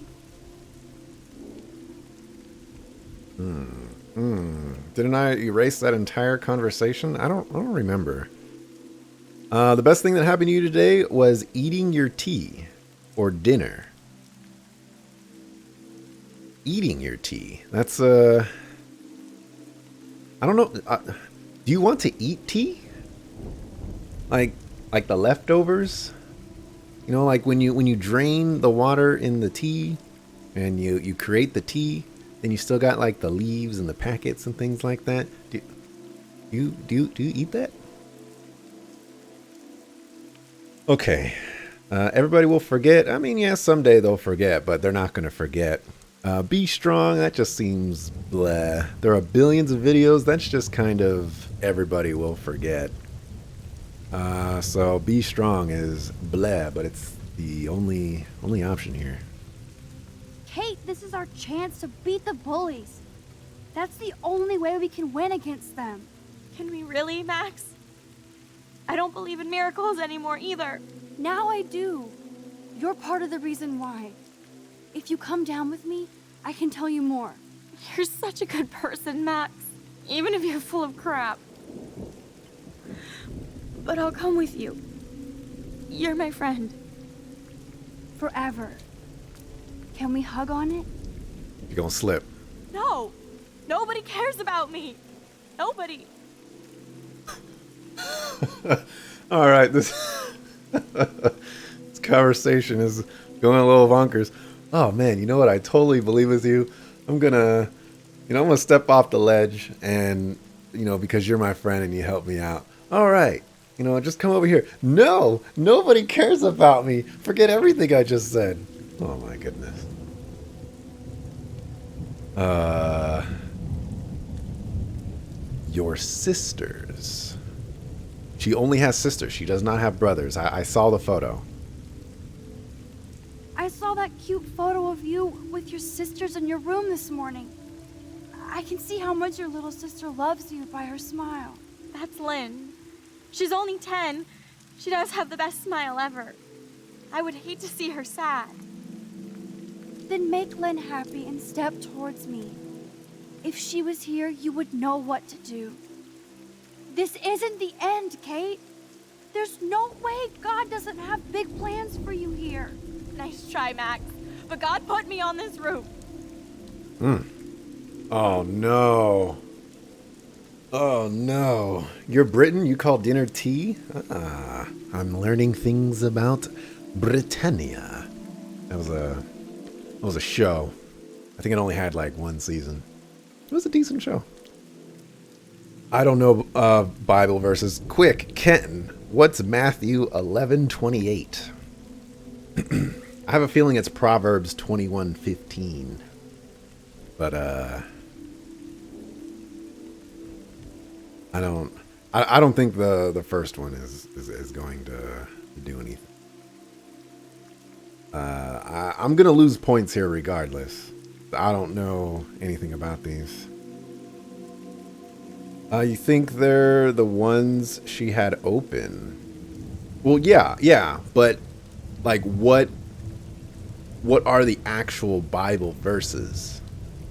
Didn't I erase that entire conversation? I don't remember. The best thing that happened to you today was eating your tea or dinner. Eating your tea. That's I don't know. Do you want to eat tea? Like the leftovers? You know, like when you drain the water in the tea and you create the tea, then you still got like the leaves and the packets and things like that. Do you eat that? Okay. Everybody will forget. I mean, yeah, someday they'll forget, but they're not going to forget. Be strong. That just seems bleh. There are billions of videos. That's just kind of everybody will forget. So be strong is bleh, but it's the only option here. Kate, this is our chance to beat the bullies. That's the only way we can win against them. Can we really, Max? I don't believe in miracles anymore either. Now I do. You're part of the reason why. If you come down with me, I can tell you more. You're such a good person, Max. Even if you're full of crap. But I'll come with you. You're my friend. Forever. Can we hug on it? You're gonna slip. No! Nobody cares about me! Nobody! All right, this conversation is going a little bonkers. Oh man, you know what? I totally believe with you. I'm gonna step off the ledge, and because you're my friend and you help me out. All right, just come over here. No, nobody cares about me. Forget everything I just said. Oh my goodness. Your sisters. She only has sisters. She does not have brothers. I saw the photo. I saw that cute photo of you with your sisters in your room this morning. I can see how much your little sister loves you by her smile. That's Lynn. She's only 10. She does have the best smile ever. I would hate to see her sad. Then make Len happy and step towards me. If she was here, you would know what to do. This isn't the end, Kate. There's no way God doesn't have big plans for you here. Nice try, Max. But God put me on this roof. Oh no. Oh no. You're Britain? You call dinner tea? I'm learning things about Britannia. That was a show. I think it only had like one season. It was a decent show. I don't know Bible verses. Quick, Kenton, what's Matthew 11:28? I have a feeling it's Proverbs 21:15. But I don't think the first one is going to do anything. I'm gonna lose points here regardless. I don't know anything about these. You think they're the ones she had open? Well, yeah, but like what are the actual Bible verses?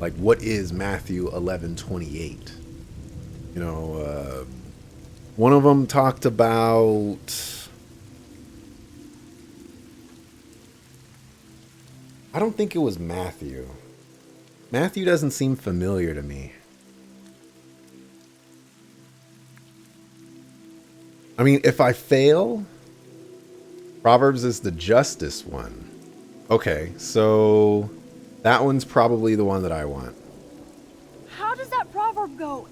Like what is Matthew 11:28? You know, one of them talked about, I don't think it was Matthew. Matthew doesn't seem familiar to me. I mean, if I fail, Proverbs is the justice one. Okay, so that one's probably the one that I want. How does that proverb go?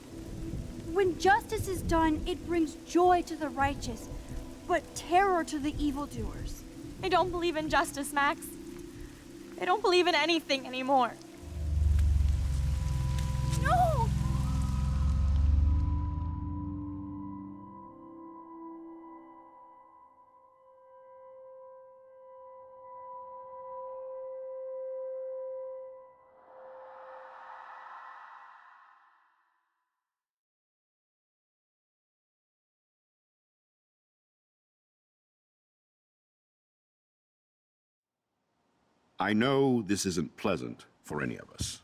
When justice is done, it brings joy to the righteous, but terror to the evildoers. I don't believe in justice, Max. I don't believe in anything anymore. No! I know this isn't pleasant for any of us,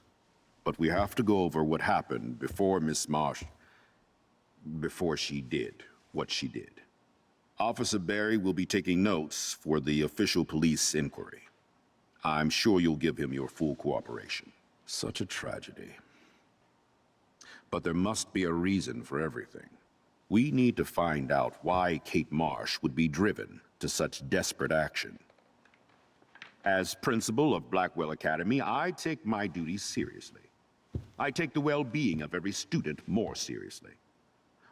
but we have to go over what happened before Miss Marsh, before she did what she did. Officer Barry will be taking notes for the official police inquiry. I'm sure you'll give him your full cooperation. Such a tragedy. But there must be a reason for everything. We need to find out why Kate Marsh would be driven to such desperate action. As principal of Blackwell Academy, I take my duties seriously. I take the well-being of every student more seriously.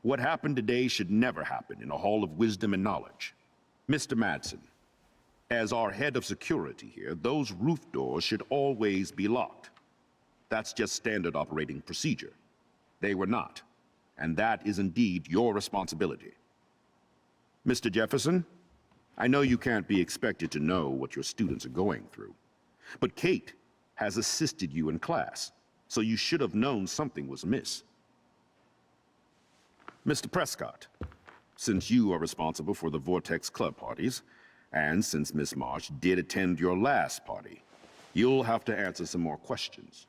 What happened today should never happen in a hall of wisdom and knowledge. Mr. Madsen, as our head of security here, those roof doors should always be locked. That's just standard operating procedure. They were not, and that is indeed your responsibility. Mr. Jefferson, I know you can't be expected to know what your students are going through, but Kate has assisted you in class, so you should have known something was amiss. Mr. Prescott, since you are responsible for the Vortex Club parties, and since Miss Marsh did attend your last party, you'll have to answer some more questions.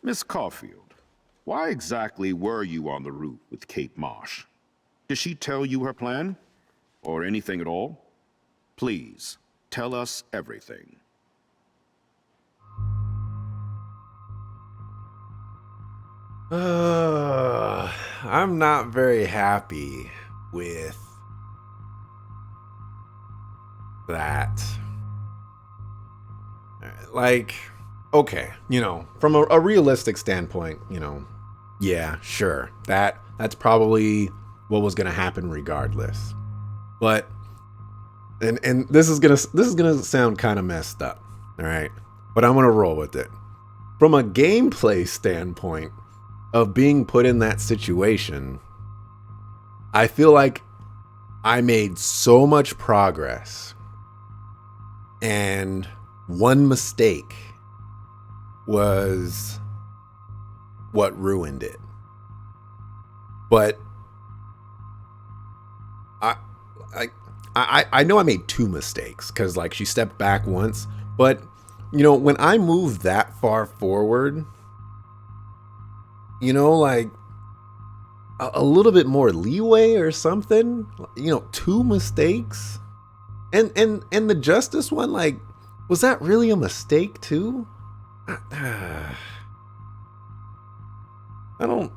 Miss Caulfield, why exactly were you on the roof with Kate Marsh? Did she tell you her plan? Or anything at all? Please, tell us everything. I'm not very happy with that. Like, okay, you know, from a realistic standpoint, you know, yeah, sure. That's probably what was going to happen regardless. But and this is going to sound kind of messed up, all right? But I'm going to roll with it. From a gameplay standpoint of being put in that situation, I feel like I made so much progress, and one mistake was what ruined it. But I know I made 2 mistakes because like she stepped back once, but you know, when I move that far forward, you know, like a little bit more leeway or something, you know, 2 mistakes. And the justice one, like, was that really a mistake too? I don't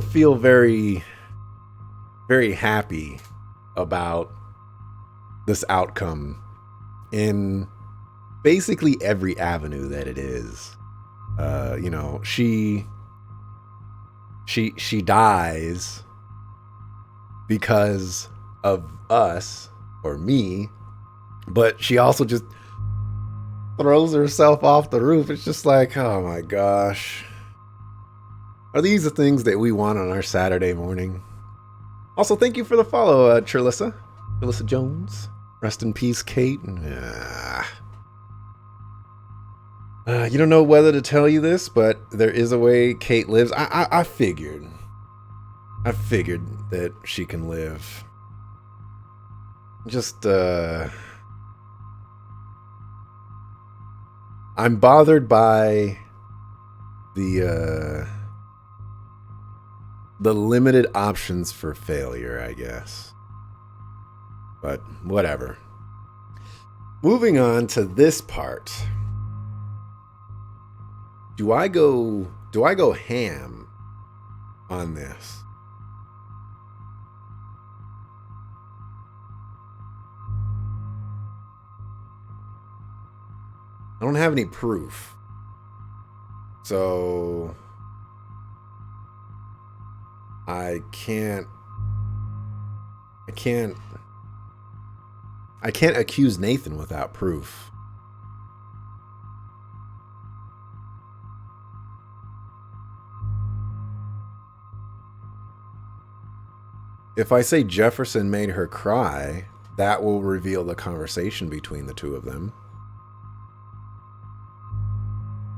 feel very happy about this outcome in basically every avenue that it is. You know, she dies because of us or me, but she also just throws herself off the roof. It's just like, oh my gosh. Are these the things that we want on our Saturday morning? Also, thank you for the follow, Trilissa Jones. Rest in peace, Kate. You don't know whether to tell you this, but there is a way Kate lives. I figured that she can live. Just, I'm bothered by the limited options for failure, I guess. But whatever. Moving on to this part. Do I go ham on this? I don't have any proof. So I can't accuse Nathan without proof. If I say Jefferson made her cry, that will reveal the conversation between the two of them.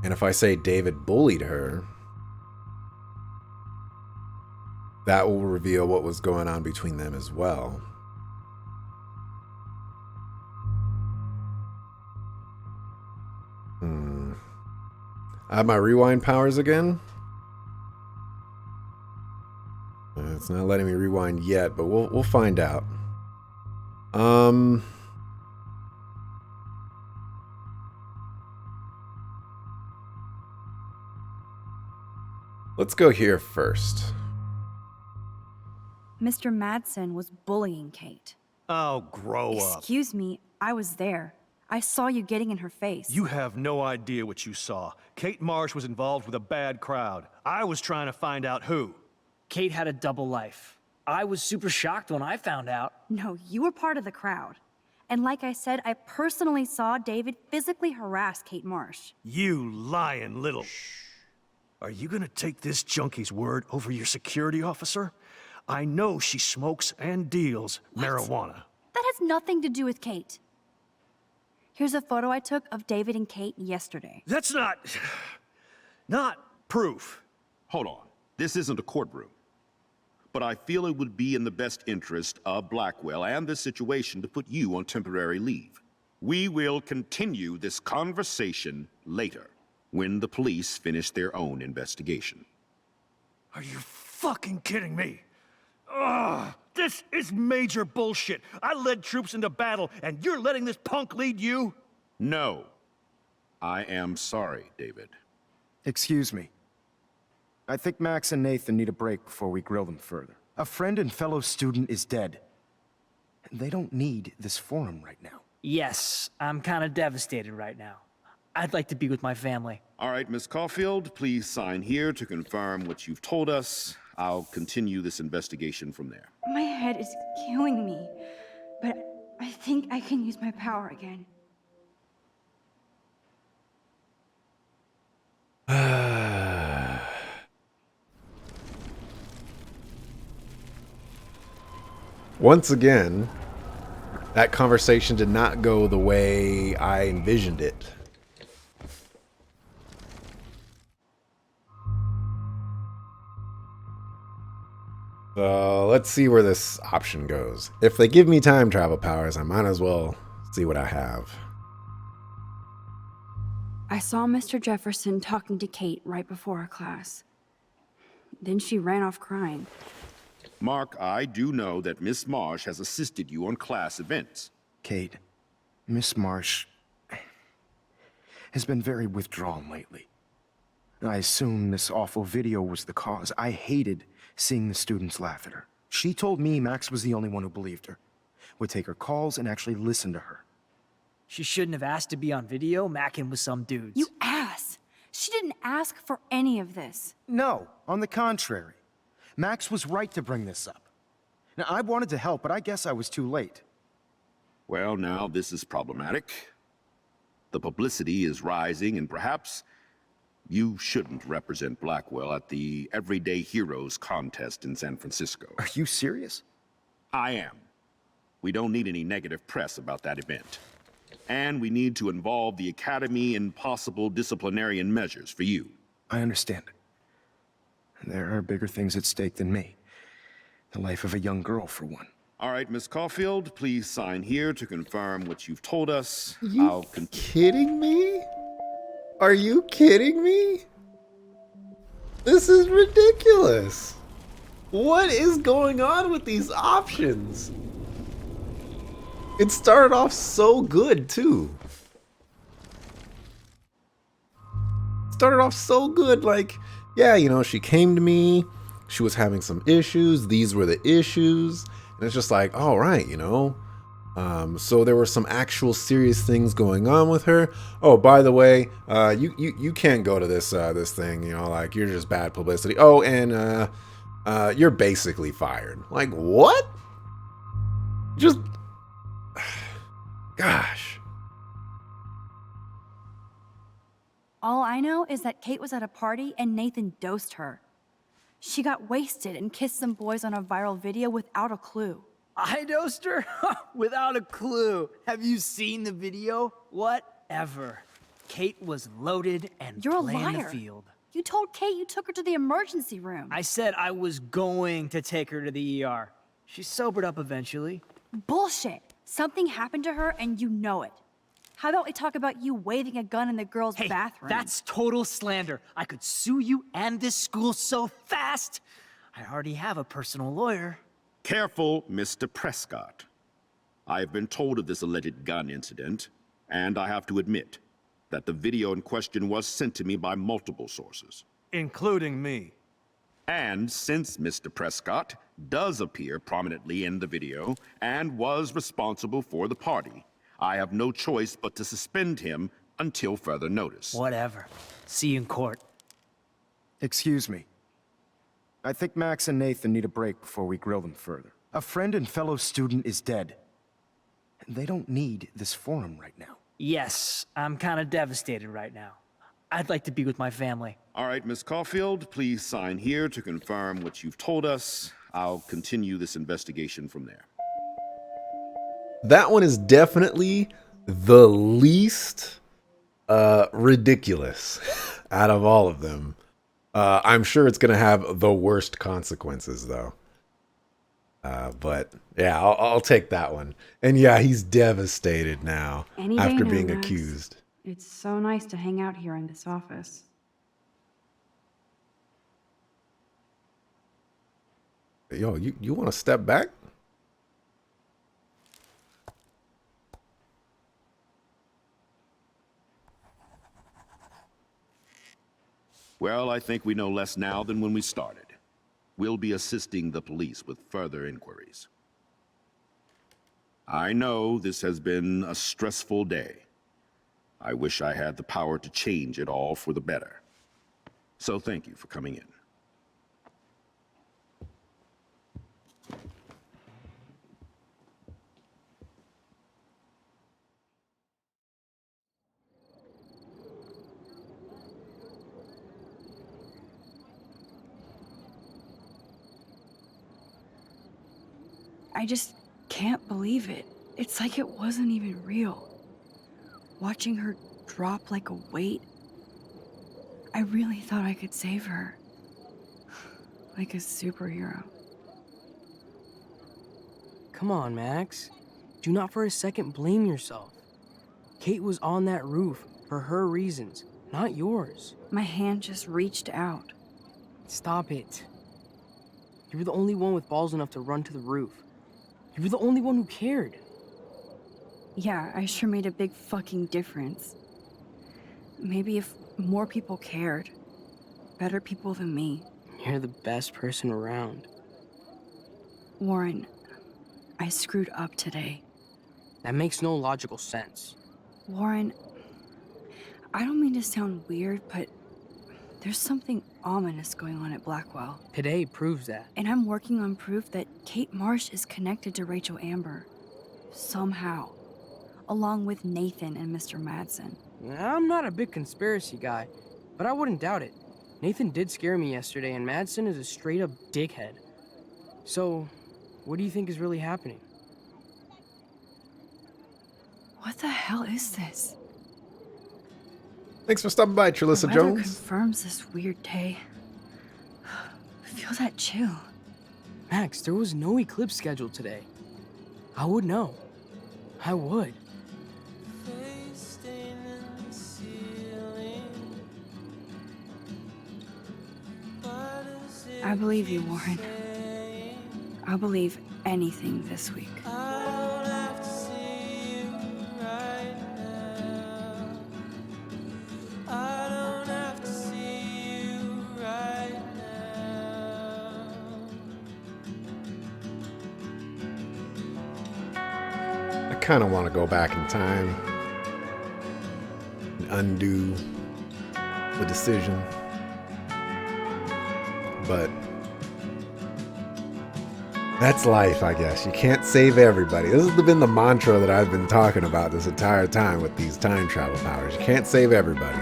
And if I say David bullied her, that will reveal what was going on between them as well. I have my rewind powers again. It's not letting me rewind yet, but we'll find out. Let's go here first. Mr. Madsen was bullying Kate. Oh, grow up. Excuse me, I was there. I saw you getting in her face. You have no idea what you saw. Kate Marsh was involved with a bad crowd. I was trying to find out who. Kate had a double life. I was super shocked when I found out. No, you were part of the crowd. And like I said, I personally saw David physically harass Kate Marsh. You lying little... Are you gonna take this junkie's word over your security officer? I know she smokes and deals marijuana. That has nothing to do with Kate. Here's a photo I took of David and Kate yesterday. That's not proof. Hold on. This isn't a courtroom. But I feel it would be in the best interest of Blackwell and this situation to put you on temporary leave. We will continue this conversation later, when the police finish their own investigation. Are you fucking kidding me? Ugh, this is major bullshit. I led troops into battle, and you're letting this punk lead you? No. I am sorry, David. Excuse me. I think Max and Nathan need a break before we grill them further. A friend and fellow student is dead. And they don't need this forum right now. Yes, I'm kind of devastated right now. I'd like to be with my family. All right, Miss Caulfield, please sign here to confirm what you've told us. I'll continue this investigation from there. My head is killing me, but I think I can use my power again. Once again, that conversation did not go the way I envisioned it. So let's see where this option goes. If they give me time travel powers, I might as well see what I have. I saw Mr. Jefferson talking to Kate right before our class. Then she ran off crying. Mark, I do know that Miss Marsh has assisted you on class events. Kate, Miss Marsh has been very withdrawn lately. I assume this awful video was the cause. I hated seeing the students laugh at her. She told me Max was the only one who believed her, would take her calls and actually listen to her. She shouldn't have asked to be on video macking with some dudes. You ass! She didn't ask for any of this. No, on the contrary. Max was right to bring this up. Now, I wanted to help, but I guess I was too late. Well, now this is problematic. The publicity is rising, and perhaps you shouldn't represent Blackwell at the Everyday Heroes contest in San Francisco. Are you serious? I am. We don't need any negative press about that event. And we need to involve the Academy in possible disciplinarian measures for you. I understand. There are bigger things at stake than me. The life of a young girl, for one. All right, Miss Caulfield, please sign here to confirm what you've told us. You kidding me? Are you kidding me? This is ridiculous. What is going on with these options? It started off so good, too. Started off so good, like, yeah, you know, she came to me, she was having some issues, these were the issues, and it's just like, all right, you know. So there were some actual serious things going on with her. Oh, by the way, you can't go to this this thing, you know, like, you're just bad publicity. Oh, and you're basically fired. Like, what? Just, gosh. All I know is that Kate was at a party and Nathan dosed her. She got wasted and kissed some boys on a viral video without a clue. I dosed her? Without a clue. Have you seen the video? Whatever. Kate was loaded and You're a playing liar. the field. You told Kate you took her to the emergency room. I said I was going to take her to the ER. She sobered up eventually. Bullshit. Something happened to her and you know it. How about we talk about you waving a gun in the girls' bathroom? That's total slander. I could sue you and this school so fast. I already have a personal lawyer. Careful, Mr. Prescott. I have been told of this alleged gun incident, and I have to admit that the video in question was sent to me by multiple sources. Including me. And since Mr. Prescott does appear prominently in the video and was responsible for the party, I have no choice but to suspend him until further notice. Whatever. See you in court. Excuse me. I think Max and Nathan need a break before we grill them further. A friend and fellow student is dead. They don't need this forum right now. Yes, I'm kind of devastated right now. I'd like to be with my family. All right, Miss Caulfield, please sign here to confirm what you've told us. I'll continue this investigation from there. That one is definitely the least ridiculous out of all of them. I'm sure it's going to have the worst consequences, though. But yeah, I'll take that one. And yeah, he's devastated now after being accused. It's so nice to hang out here in this office. Yo, you want to step back? Well, I think we know less now than when we started. We'll be assisting the police with further inquiries. I know this has been a stressful day. I wish I had the power to change it all for the better. So thank you for coming in. I just can't believe it. It's like it wasn't even real. Watching her drop like a weight, I really thought I could save her. Like a superhero. Come on, Max. Do not for a second blame yourself. Kate was on that roof for her reasons, not yours. My hand just reached out. Stop it. You were the only one with balls enough to run to the roof. You were the only one who cared. Yeah, I sure made a big fucking difference. Maybe if more people cared. Better people than me. You're the best person around. Warren, I screwed up today. That makes no logical sense. Warren, I don't mean to sound weird, but there's something ominous going on at Blackwell. Today proves that. And I'm working on proof that Kate Marsh is connected to Rachel Amber. Somehow. Along with Nathan and Mr. Madsen. I'm not a big conspiracy guy, but I wouldn't doubt it. Nathan did scare me yesterday, and Madsen is a straight-up dickhead. So, what do you think is really happening? What the hell is this? Thanks for stopping by, Trelissa The weather Jones. confirms this weird day. Feel that chill. Max, there was no eclipse scheduled today. I would know. I would. I believe you, Warren. I'll believe anything this week. I kind of want to go back in time and undo the decision. But that's life, I guess. You can't save everybody. This has been the mantra that I've been talking about this entire time with these time travel powers. You can't save everybody.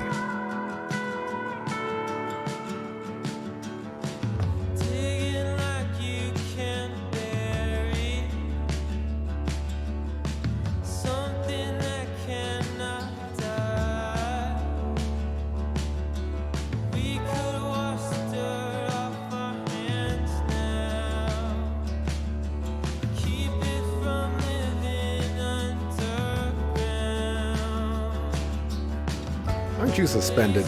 Aren't you suspended?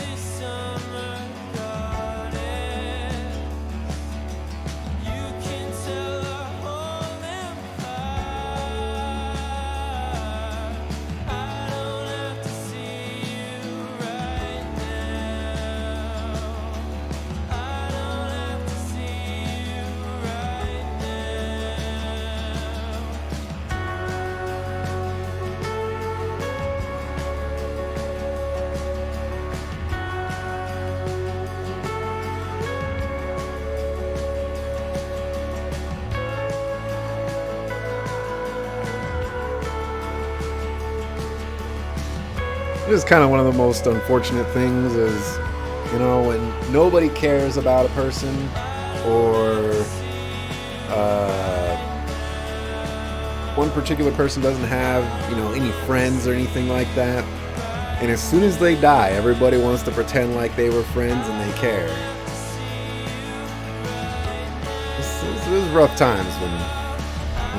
It is kind of one of the most unfortunate things is, you know, when nobody cares about a person or one particular person doesn't have, you know, any friends or anything like that. And as soon as they die, everybody wants to pretend like they were friends and they care. This is rough times when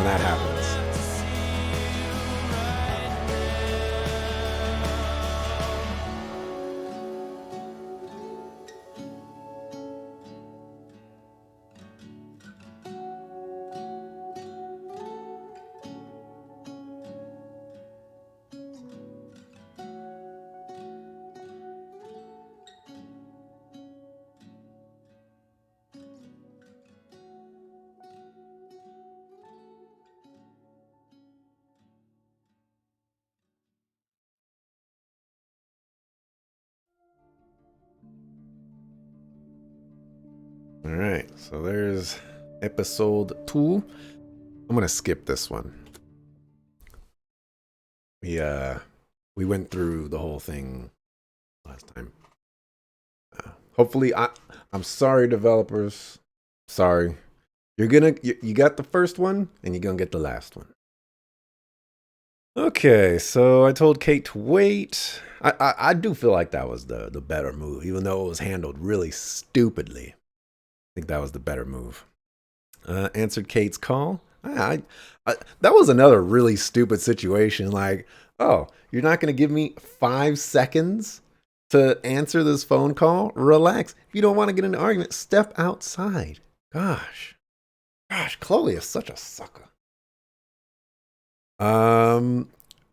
that happens. All right, so there's episode 2. I'm gonna skip this one. We went through the whole thing last time. Hopefully, I'm sorry, developers. Sorry, you got the first one, and you're gonna get the last one. Okay, so I told Kate to wait. I do feel like that was the better move, even though it was handled really stupidly. I think that was the better move. Answered Kate's call. That was another really stupid situation. Like, oh, you're not going to give me 5 seconds to answer this phone call? Relax. If you don't want to get in an argument, step outside. Gosh, Chloe is such a sucker.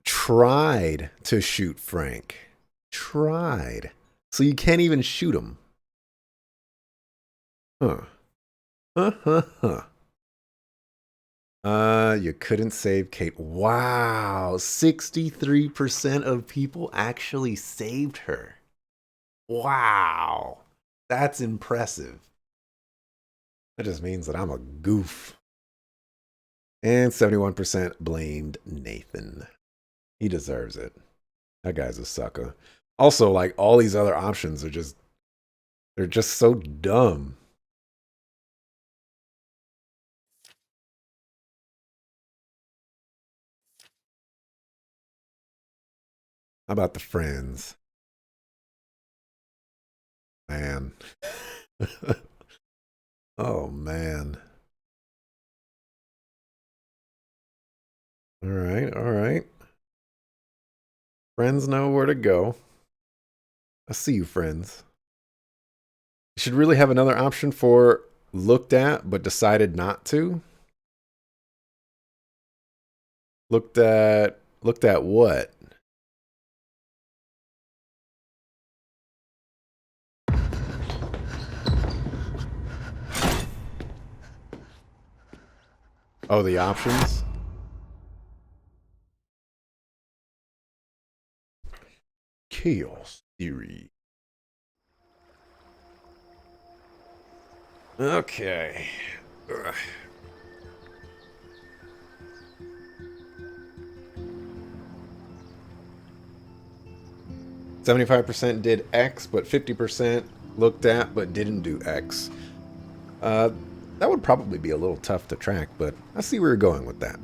Tried to shoot Frank. Tried. So you can't even shoot him. Huh. You couldn't save Kate. Wow. 63% of people actually saved her. Wow. That's impressive. That just means that I'm a goof. And 71% blamed Nathan. He deserves it. That guy's a sucker. Also, like, all these other options are just, they're just so dumb. How about the friends? Man. Oh, man. All right, all right. Friends know where to go. I see you, friends. You should really have another option for looked at but decided not to. Looked at what? Oh, the options? Chaos theory. Okay. Ugh. "75% did X, but 50% looked at but didn't do X." That would probably be a little tough to track, but I see where you're going with that.